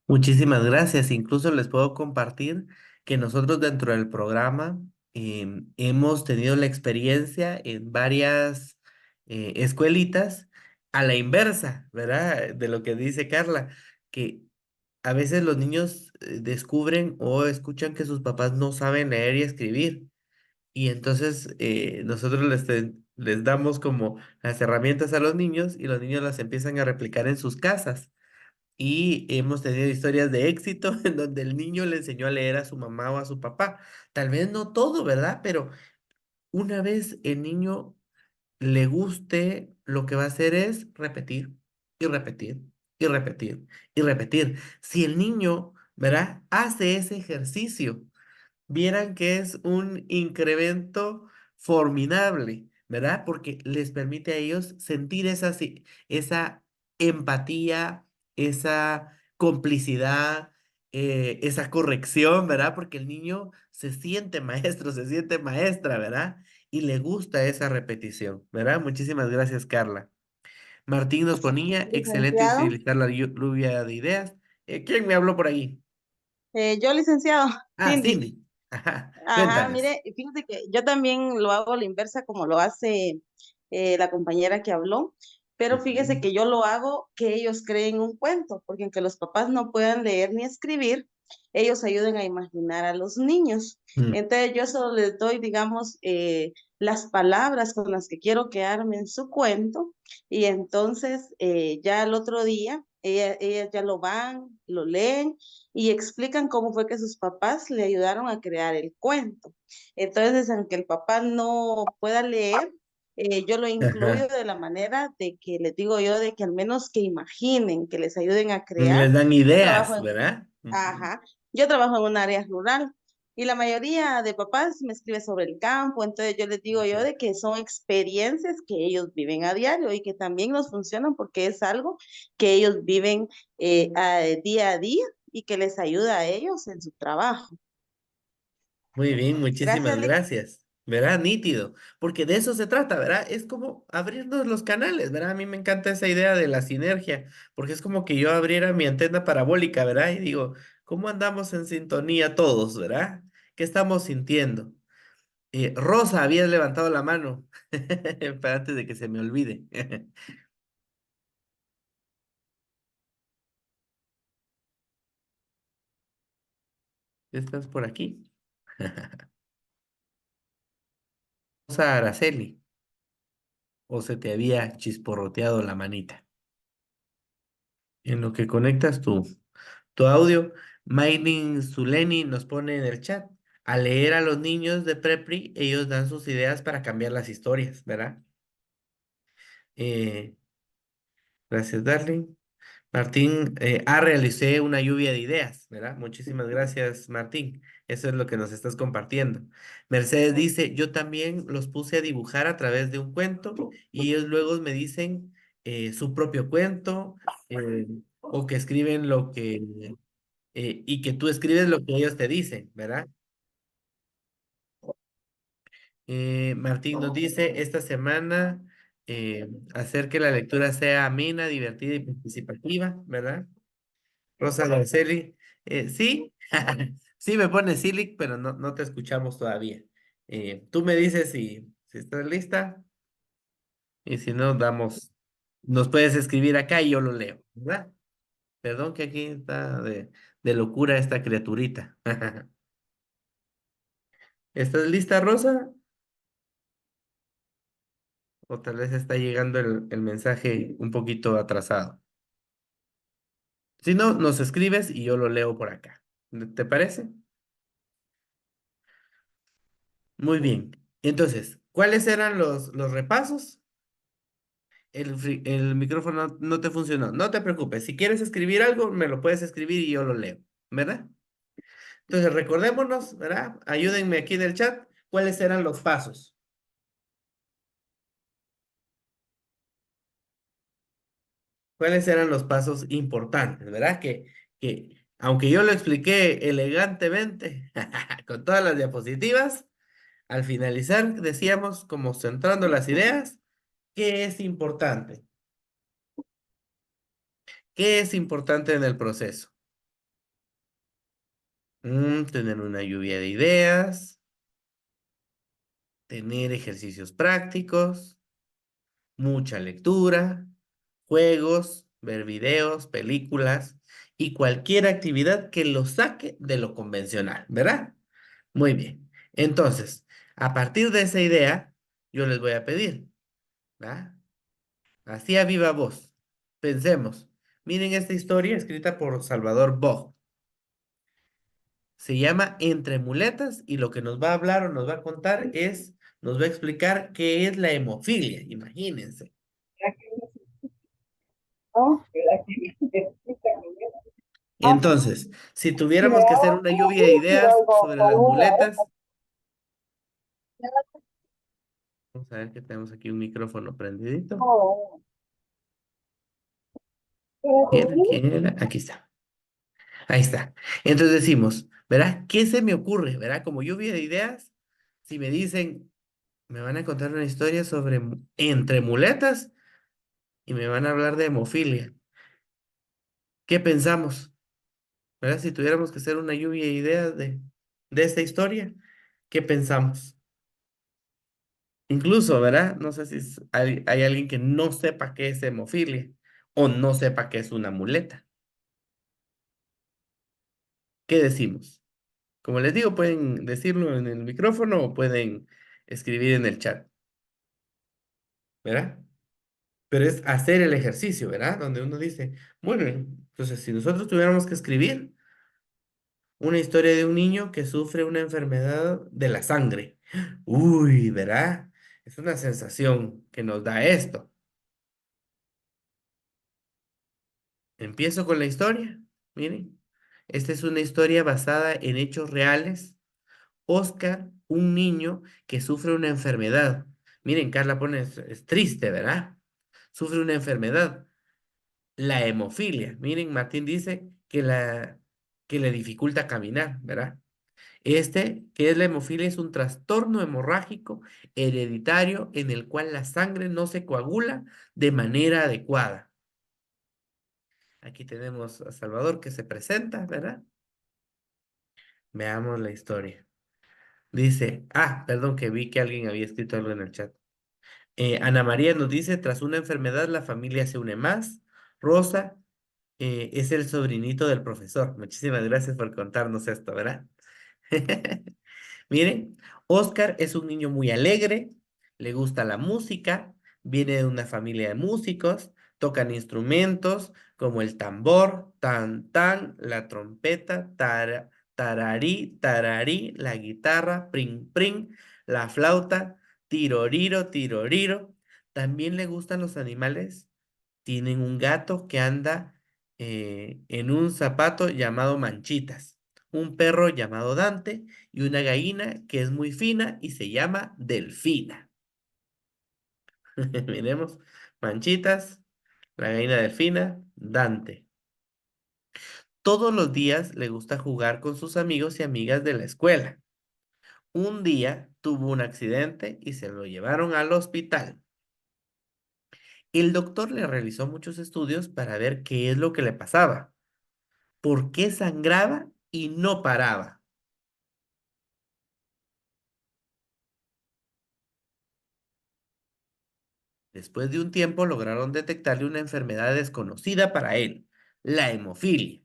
Muchísimas gracias. Incluso les puedo compartir que nosotros dentro del programa hemos tenido la experiencia en varias escuelitas a la inversa, ¿verdad? De lo que dice Carla, que a veces los niños descubren o escuchan que sus papás no saben leer y escribir. Y entonces nosotros les damos como las herramientas a los niños y los niños las empiezan a replicar en sus casas. Y hemos tenido historias de éxito en donde el niño le enseñó a leer a su mamá o a su papá. Tal vez no todo, ¿verdad? Pero una vez el niño le guste, lo que va a hacer es repetir y repetir y repetir y repetir. Si el niño, ¿verdad? Hace ese ejercicio, vieran que es un incremento formidable, ¿verdad? Porque les permite a ellos sentir esa empatía, esa complicidad, esa corrección, ¿verdad? Porque el niño se siente maestro, se siente maestra, ¿verdad? Y le gusta esa repetición, ¿verdad? Muchísimas gracias, Carla. Martín nos ponía, excelente Licenciado, utilizar la lluvia de ideas. ¿Quién me habló por ahí? yo licenciado, Ah, Cindy. Cindy. Ajá, Ajá, cuéntales. mire, fíjate que yo también lo hago a la inversa como lo hace la compañera que habló, pero fíjese que yo lo hago que ellos creen un cuento, porque aunque los papás no puedan leer ni escribir, ellos ayuden a imaginar a los niños. Mm. Entonces yo solo les doy, digamos, las palabras con las que quiero que armen su cuento y entonces ya el otro día ellas ya lo van, lo leen y explican cómo fue que sus papás le ayudaron a crear el cuento. Entonces, aunque el papá no pueda leer, yo lo incluyo Ajá. de la manera de que les digo yo, de que al menos que imaginen, que les ayuden a Les crear. dan Yo trabajo ideas, en, ¿verdad? Ujú. ajá, yo trabajo en un área rural y la mayoría de papás me escribe sobre el campo, entonces yo les digo yo Ajá. de que son experiencias que ellos viven a diario y que también nos funcionan porque es algo que ellos viven día a día y que les ayuda a ellos en su trabajo. Muy bien, muchísimas Gracias, Lick. gracias. ¿Verdad? Nítido. Porque de eso se trata, ¿verdad? Es como abrirnos los canales, ¿verdad? A mí me encanta esa idea de la sinergia, porque es como que yo abriera mi antena parabólica, ¿verdad? Y digo, ¿cómo andamos en sintonía todos, ¿verdad? ¿Qué estamos sintiendo? Rosa, habías levantado la mano, para antes de que se me olvide. ¿Estás por aquí? Rosa Araceli, o se te había chisporroteado la manita. En lo que conectas tu audio, Maylin Zuleni nos pone en el chat. Al leer a los niños de Prepri, ellos dan sus ideas para cambiar las historias, ¿verdad? Eh, gracias, Darling. Martín, realicé una lluvia de ideas, ¿verdad? Muchísimas gracias, Martín. Eso es lo que nos estás compartiendo. Mercedes dice, yo también los puse a dibujar a través de un cuento y ellos luego me dicen su propio cuento o que escriben lo que, y que tú escribes lo que ellos te dicen, ¿verdad? Martín nos dice esta semana hacer que la lectura sea amena, divertida y participativa, ¿verdad? Rosa Garceli, sí, sí me pone Silic, pero no te escuchamos todavía. Tú me dices si estás lista y si no, nos puedes escribir acá y yo lo leo, ¿verdad? Perdón que aquí está de locura esta criaturita. ¿Estás lista, Rosa? O tal vez está llegando el mensaje un poquito atrasado. Si no, nos escribes y yo lo leo por acá. ¿Te parece? Muy bien. Entonces, ¿cuáles eran los repasos? El micrófono no te funcionó. No te preocupes. Si quieres escribir algo, me lo puedes escribir y yo lo leo, ¿verdad? Entonces, recordémonos, ¿verdad? Ayúdenme aquí en el chat. ¿Cuáles eran los pasos? ¿Cuáles eran los pasos importantes, verdad? Que aunque yo lo expliqué elegantemente con todas las diapositivas, al finalizar decíamos, como centrando las ideas, ¿qué es importante? ¿Qué es importante en el proceso? Tener una lluvia de ideas, tener ejercicios prácticos, mucha lectura, juegos, ver videos, películas y cualquier actividad que lo saque de lo convencional, ¿verdad? Muy bien. Entonces, a partir de esa idea, yo les voy a pedir, ¿verdad? Así a viva voz. Pensemos. Miren esta historia escrita por Salvador Boh. Se llama Entre Muletas y lo que nos va a hablar o nos va a contar nos va a explicar qué es la hemofilia, imagínense. Entonces, si tuviéramos que hacer una lluvia de ideas sobre las muletas, vamos a ver que tenemos aquí un micrófono prendidito. ¿Quién era? Aquí está. Ahí está. Entonces decimos, ¿verdad? ¿Qué se me ocurre? ¿Verdad? Como lluvia de ideas, si me dicen, me van a contar una historia sobre entre muletas y me van a hablar de hemofilia. ¿Qué pensamos? ¿Verdad? Si tuviéramos que hacer una lluvia de ideas de esta historia, ¿qué pensamos? Incluso, ¿verdad? No sé si hay alguien que no sepa qué es hemofilia o no sepa qué es una muleta. ¿Qué decimos? Como les digo, pueden decirlo en el micrófono o pueden escribir en el chat, ¿verdad? Pero es hacer el ejercicio, ¿verdad? Donde uno dice, bueno, entonces si nosotros tuviéramos que escribir una historia de un niño que sufre una enfermedad de la sangre, uy, ¿verdad? Es una sensación que nos da esto. Empiezo con la historia. Miren, esta es una historia basada en hechos reales. Oscar, un niño que sufre una enfermedad. Miren, Carla pone, es triste, ¿verdad? Sufre una enfermedad, la hemofilia. Miren, Martín dice que le dificulta caminar, ¿verdad? Este, que es la hemofilia, es un trastorno hemorrágico hereditario en el cual la sangre no se coagula de manera adecuada. Aquí tenemos a Salvador que se presenta, ¿verdad? Veamos la historia. Dice, perdón, que vi que alguien había escrito algo en el chat. Ana María nos dice, tras una enfermedad la familia se une más. Rosa es el sobrinito del profesor. Muchísimas gracias por contarnos esto, ¿verdad? Miren, Oscar es un niño muy alegre, le gusta la música, viene de una familia de músicos, tocan instrumentos como el tambor, tan tan, la trompeta, tararí, tararí, la guitarra, pring pring, la flauta, tiroriro, tiroriro. También le gustan los animales. Tienen un gato que anda en un zapato llamado Manchitas, un perro llamado Dante y una gallina que es muy fina y se llama Delfina. Miremos, Manchitas, la gallina Delfina, Dante. Todos los días le gusta jugar con sus amigos y amigas de la escuela. Un día tuvo un accidente y se lo llevaron al hospital. El doctor le realizó muchos estudios para ver qué es lo que le pasaba, por qué sangraba y no paraba. Después de un tiempo lograron detectarle una enfermedad desconocida para él, la hemofilia,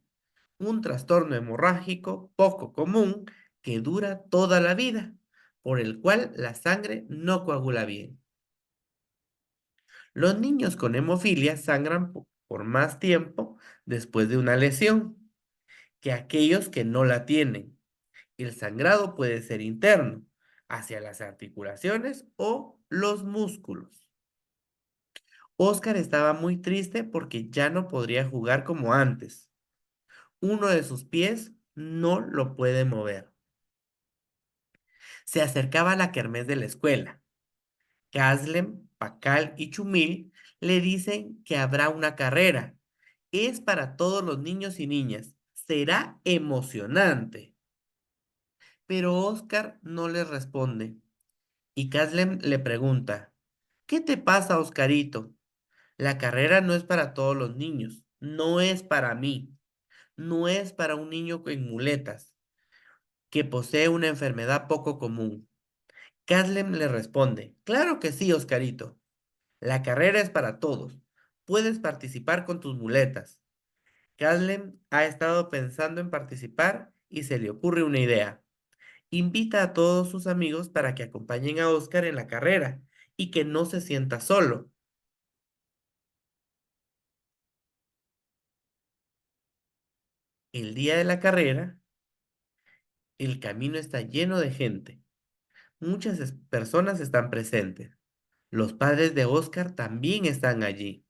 un trastorno hemorrágico poco común que dura toda la vida, por el cual la sangre no coagula bien. Los niños con hemofilia sangran por más tiempo después de una lesión que aquellos que no la tienen. El sangrado puede ser interno, hacia las articulaciones o los músculos. Oscar estaba muy triste porque ya no podría jugar como antes. Uno de sus pies no lo puede mover. Se acercaba a la kermés de la escuela. Caslem, Pacal y Chumil le dicen que habrá una carrera. Es para todos los niños y niñas. Será emocionante. Pero Oscar no le responde. Y Caslem le pregunta, ¿qué te pasa, Oscarito? La carrera no es para todos los niños, no es para mí, no es para un niño con muletas, que posee una enfermedad poco común. Caslem le responde, claro que sí, Oscarito, la carrera es para todos, puedes participar con tus muletas. Caslem ha estado pensando en participar y se le ocurre una idea. Invita a todos sus amigos para que acompañen a Oscar en la carrera y que no se sienta solo. El día de la carrera, el camino está lleno de gente. Muchas personas están presentes. Los padres de Oscar también están allí.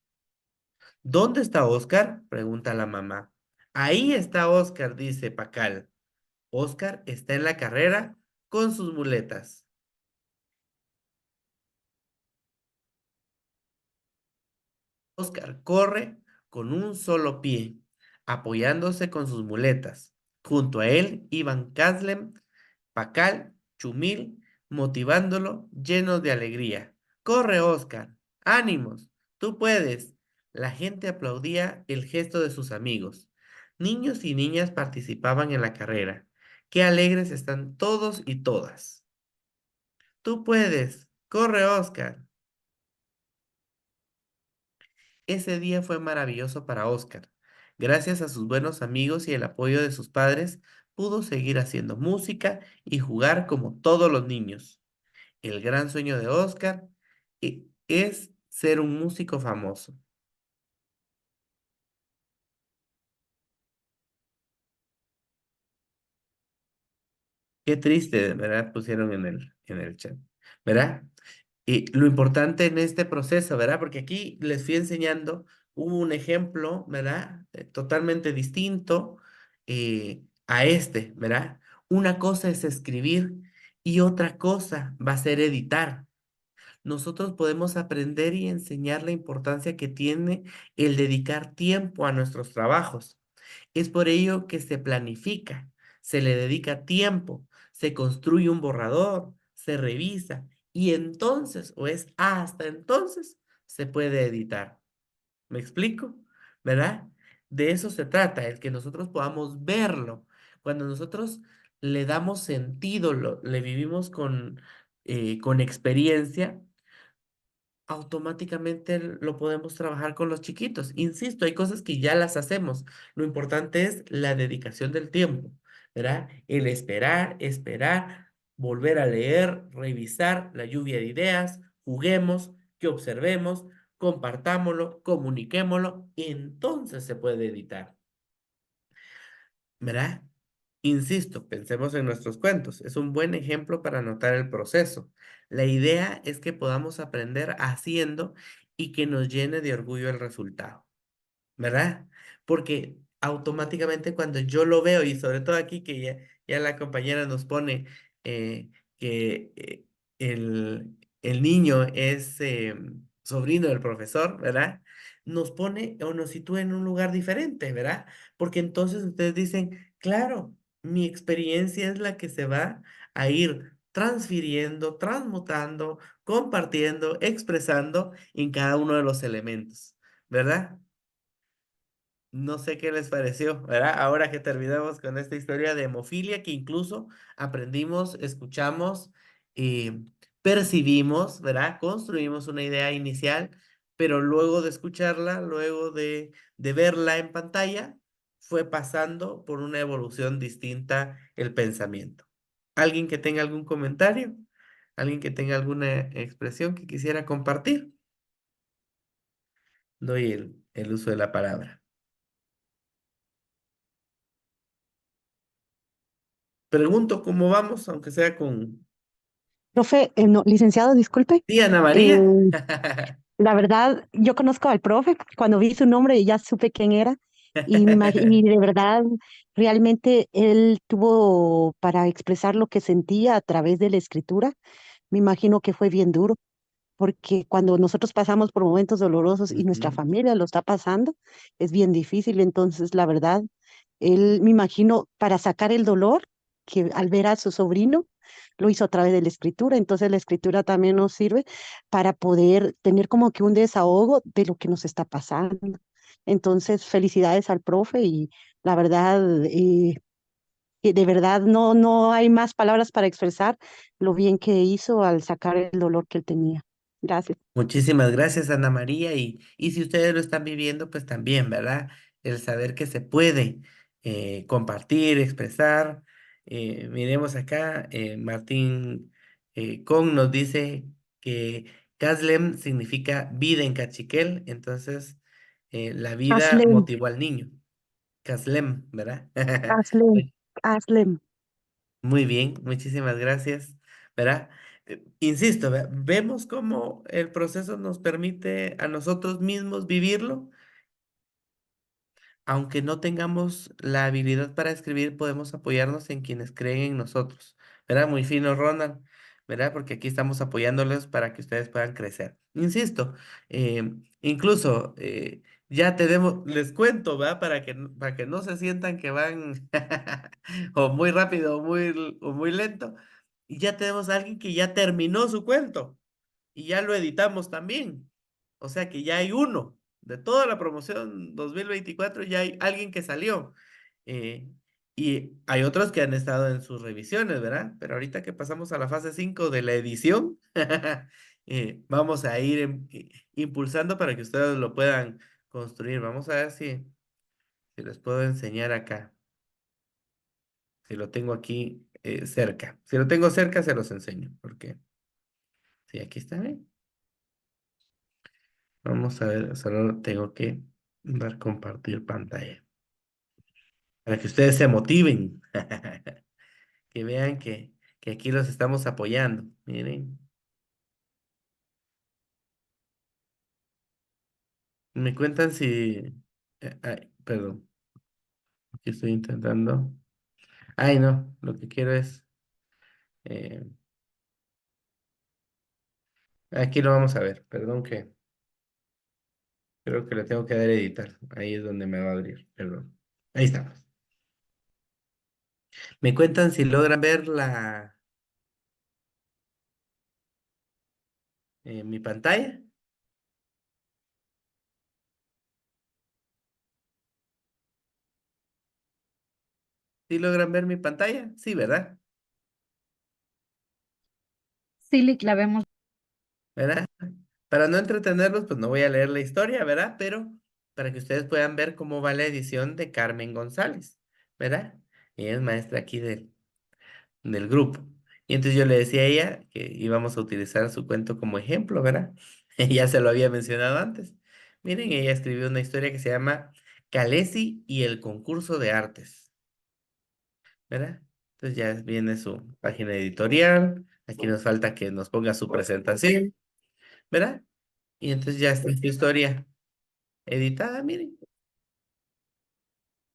¿Dónde está Oscar? Pregunta la mamá. Ahí está Oscar, dice Pacal. Oscar está en la carrera con sus muletas. Oscar corre con un solo pie, apoyándose con sus muletas. Junto a él iban Caslem, Pacal, Chumil, motivándolo, llenos de alegría. ¡Corre, Oscar! ¡Ánimos! ¡Tú puedes! La gente aplaudía el gesto de sus amigos. Niños y niñas participaban en la carrera. ¡Qué alegres están todos y todas! ¡Tú puedes! Corre, Oscar. Ese día fue maravilloso para Oscar. Gracias a sus buenos amigos y el apoyo de sus padres, pudo seguir haciendo música y jugar como todos los niños. El gran sueño de Oscar es ser un músico famoso. Qué triste, ¿verdad? Pusieron en el chat, ¿verdad? Y lo importante en este proceso, ¿verdad? Porque aquí les fui enseñando un ejemplo, ¿verdad? Totalmente distinto a este, ¿verdad? Una cosa es escribir y otra cosa va a ser editar. Nosotros podemos aprender y enseñar la importancia que tiene el dedicar tiempo a nuestros trabajos. Es por ello que se planifica, se le dedica tiempo, se construye un borrador, se revisa y entonces, o es hasta entonces, se puede editar. ¿Me explico? ¿Verdad? De eso se trata, el que nosotros podamos verlo. Cuando nosotros le damos sentido, le vivimos con experiencia, automáticamente lo podemos trabajar con los chiquitos. Insisto, hay cosas que ya las hacemos. Lo importante es la dedicación del tiempo, ¿verdad? El esperar, esperar, volver a leer, revisar la lluvia de ideas, juguemos, que observemos, compartámoslo, comuniquémoslo, entonces se puede editar, ¿verdad? Insisto, pensemos en nuestros cuentos. Es un buen ejemplo para notar el proceso. La idea es que podamos aprender haciendo y que nos llene de orgullo el resultado, ¿verdad? Porque automáticamente cuando yo lo veo, y sobre todo aquí que ya la compañera nos pone que el niño es sobrino del profesor, ¿verdad? Nos pone o nos sitúa en un lugar diferente, ¿verdad? Porque entonces ustedes dicen, claro, mi experiencia es la que se va a ir transfiriendo, transmutando, compartiendo, expresando en cada uno de los elementos, ¿verdad? No sé qué les pareció, ¿verdad? Ahora que terminamos con esta historia de hemofilia, que incluso aprendimos, escuchamos, eh, percibimos, ¿verdad? Construimos una idea inicial, pero luego de escucharla, luego de verla en pantalla, fue pasando por una evolución distinta el pensamiento. ¿Alguien que tenga algún comentario? ¿Alguien que tenga alguna expresión que quisiera compartir? Doy el uso de la palabra. Pregunto cómo vamos, aunque sea con... Profe, no, licenciado, disculpe. Sí, Ana eh, María. la verdad, yo conozco al profe. Cuando vi su nombre ya supe quién era y de verdad, realmente él tuvo para expresar lo que sentía a través de la escritura. Me imagino que fue bien duro, porque cuando nosotros pasamos por momentos dolorosos y nuestra Ujú. familia lo está pasando, es bien difícil. Entonces, la verdad, él, me imagino, para sacar el dolor, que al ver a su sobrino, lo hizo a través de la escritura. Entonces, la escritura también nos sirve para poder tener como que un desahogo de lo que nos está pasando. Entonces, felicidades al profe y la verdad, que de verdad no hay más palabras para expresar lo bien que hizo al sacar el dolor que él tenía. Gracias. Muchísimas gracias, Ana María. Y si ustedes lo están viviendo, pues también, ¿verdad? El saber que se puede compartir, expresar. Miremos acá, Martín Con nos dice que Caslem significa vida en cachiquel, entonces la vida Aslem, motivó al niño. Caslem, ¿verdad? Aslem, Aslem. Muy bien, muchísimas gracias, ¿verdad? Insisto, vemos cómo el proceso nos permite a nosotros mismos vivirlo, aunque no tengamos la habilidad para escribir, podemos apoyarnos en quienes creen en nosotros, ¿verdad? Muy fino, Ronald, ¿verdad? Porque aquí estamos apoyándoles para que ustedes puedan crecer. Insisto, incluso ya tenemos, les cuento, ¿verdad? Para que no se sientan que van o muy rápido o muy lento. Y ya tenemos a alguien que ya terminó su cuento y ya lo editamos también. O sea que ya hay uno. De toda la promoción 2024 ya hay alguien que salió. Eh, Y hay otros que han estado en sus revisiones, ¿verdad? Pero ahorita que pasamos a la fase 5 de la edición, vamos a ir impulsando para que ustedes lo puedan construir. Vamos a ver si les puedo enseñar acá. Si lo tengo aquí cerca. Si lo tengo cerca, se los enseño. Porque sí, aquí está bien. Vamos a ver, solo tengo que dar compartir pantalla. Para que ustedes se motiven. Que vean que aquí los estamos apoyando. Miren. Me cuentan si... ay, perdón. Aquí estoy intentando. Ay, no. Lo que quiero es... eh, aquí lo vamos a ver. Perdón que... Creo que le tengo que dar a editar. Ahí es donde me va a abrir. Perdón. Ahí estamos. Me cuentan si logran ver mi pantalla. ¿Sí logran ver mi pantalla? Sí, ¿verdad? Sí, Lick, la vemos. ¿Verdad? Para no entretenerlos, pues no voy a leer la historia, ¿verdad? Pero para que ustedes puedan ver cómo va la edición de Carmen González, ¿verdad? Ella es maestra aquí del grupo. Y entonces yo le decía a ella que íbamos a utilizar su cuento como ejemplo, ¿verdad? Ya se lo había mencionado antes. Miren, ella escribió una historia que se llama Calesi y el concurso de artes, ¿verdad? Entonces ya viene su página editorial. Aquí nos falta que nos ponga su presentación, ¿verdad? Y entonces ya está su historia editada, miren.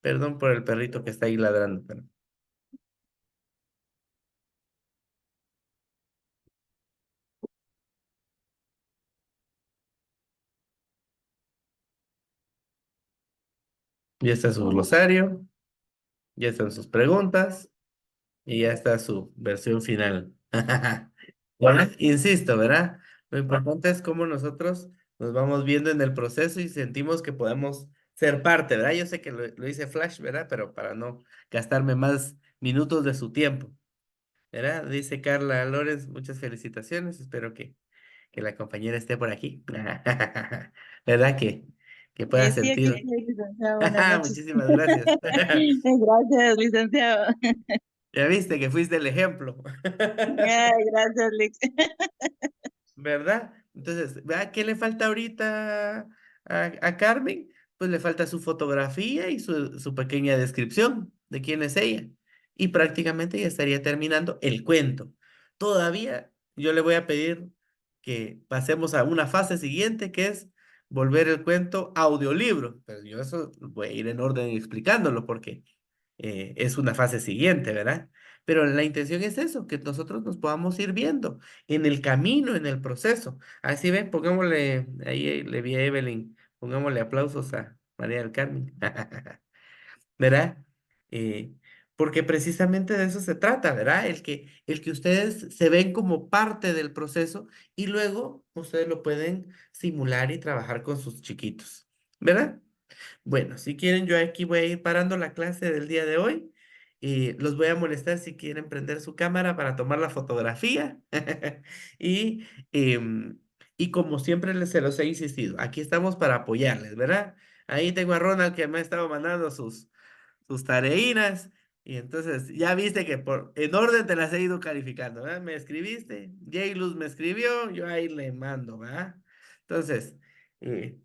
Perdón por el perrito que está ahí ladrando, pero ya está su glosario, ya están sus preguntas y ya está su versión final. Bueno, insisto, ¿verdad? Lo importante es cómo nosotros nos vamos viendo en el proceso y sentimos que podemos ser parte, ¿verdad? Yo sé que lo hice flash, ¿verdad? Pero para no gastarme más minutos de su tiempo, ¿verdad? Dice Carla Lórez, muchas felicitaciones, espero que la compañera esté por aquí, ¿verdad? Que pueda Sí, aquí sentir. estoy, licenciado. Buenas noches. Muchísimas gracias. Gracias, licenciado. Ya viste que fuiste el ejemplo. Ay, gracias, Lick. ¿Verdad? Entonces, ¿verdad? ¿Qué le falta ahorita a Carmen? Pues le falta su fotografía y su pequeña descripción de quién es ella. Y prácticamente ya estaría terminando el cuento. Todavía yo le voy a pedir que pasemos a una fase siguiente, que es volver el cuento audiolibro. Pero yo eso voy a ir en orden explicándolo porque es una fase siguiente, ¿verdad? Pero la intención es eso, que nosotros nos podamos ir viendo en el camino, en el proceso. Así ven, pongámosle, ahí le vi a Evelyn, pongámosle aplausos a María del Carmen, ¿verdad? Eh, Porque precisamente de eso se trata, ¿verdad? El que ustedes se ven como parte del proceso y luego ustedes lo pueden simular y trabajar con sus chiquitos, ¿verdad? Bueno, si quieren, yo aquí voy a ir parando la clase del día de hoy. Y los voy a molestar si quieren prender su cámara para tomar la fotografía. Y, y como siempre se los he insistido, aquí estamos para apoyarles, ¿verdad? Ahí tengo a Ronald que me ha estado mandando sus tareinas. Y entonces ya viste que en orden te las he ido calificando, ¿verdad? Me escribiste, Luz me escribió, yo ahí le mando, ¿verdad? Entonces, eh,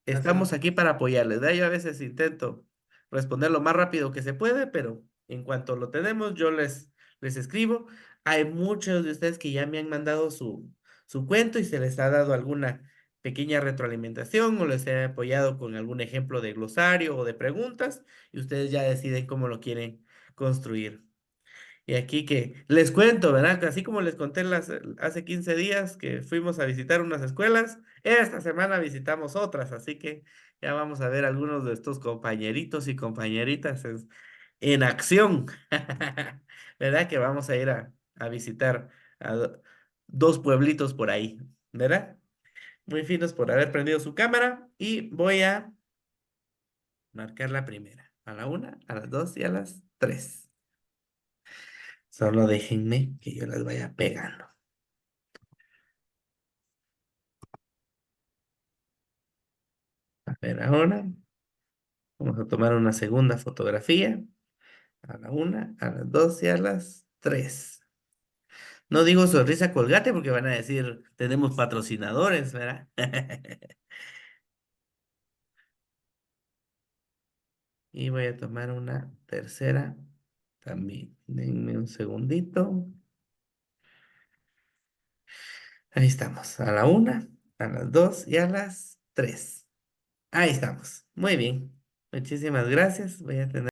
estamos aquí para apoyarles, ¿verdad? Yo a veces intento responder lo más rápido que se puede, pero en cuanto lo tenemos, yo les escribo. Hay muchos de ustedes que ya me han mandado su cuento y se les ha dado alguna pequeña retroalimentación o les he apoyado con algún ejemplo de glosario o de preguntas y ustedes ya deciden cómo lo quieren construir. Y aquí que les cuento, ¿verdad? Así como les conté hace 15 días que fuimos a visitar unas escuelas, esta semana visitamos otras, así que ya vamos a ver algunos de estos compañeritos y compañeritas en acción, ¿verdad? Que vamos a ir a visitar a dos pueblitos por ahí, ¿verdad? Muy finos por haber prendido su cámara y voy a marcar la primera. A la 1, a las 2 y a las 3. Solo déjenme que yo las vaya pegando. A ver, ahora vamos a tomar una segunda fotografía. A la 1, a las 2 y a las 3. No digo sonrisa colgate porque van a decir, tenemos patrocinadores, ¿verdad? Y voy a tomar una tercera también. Denme un segundito. Ahí estamos. A la 1, a las 2 y a las 3. Ahí estamos. Muy bien. Muchísimas gracias. Voy a tener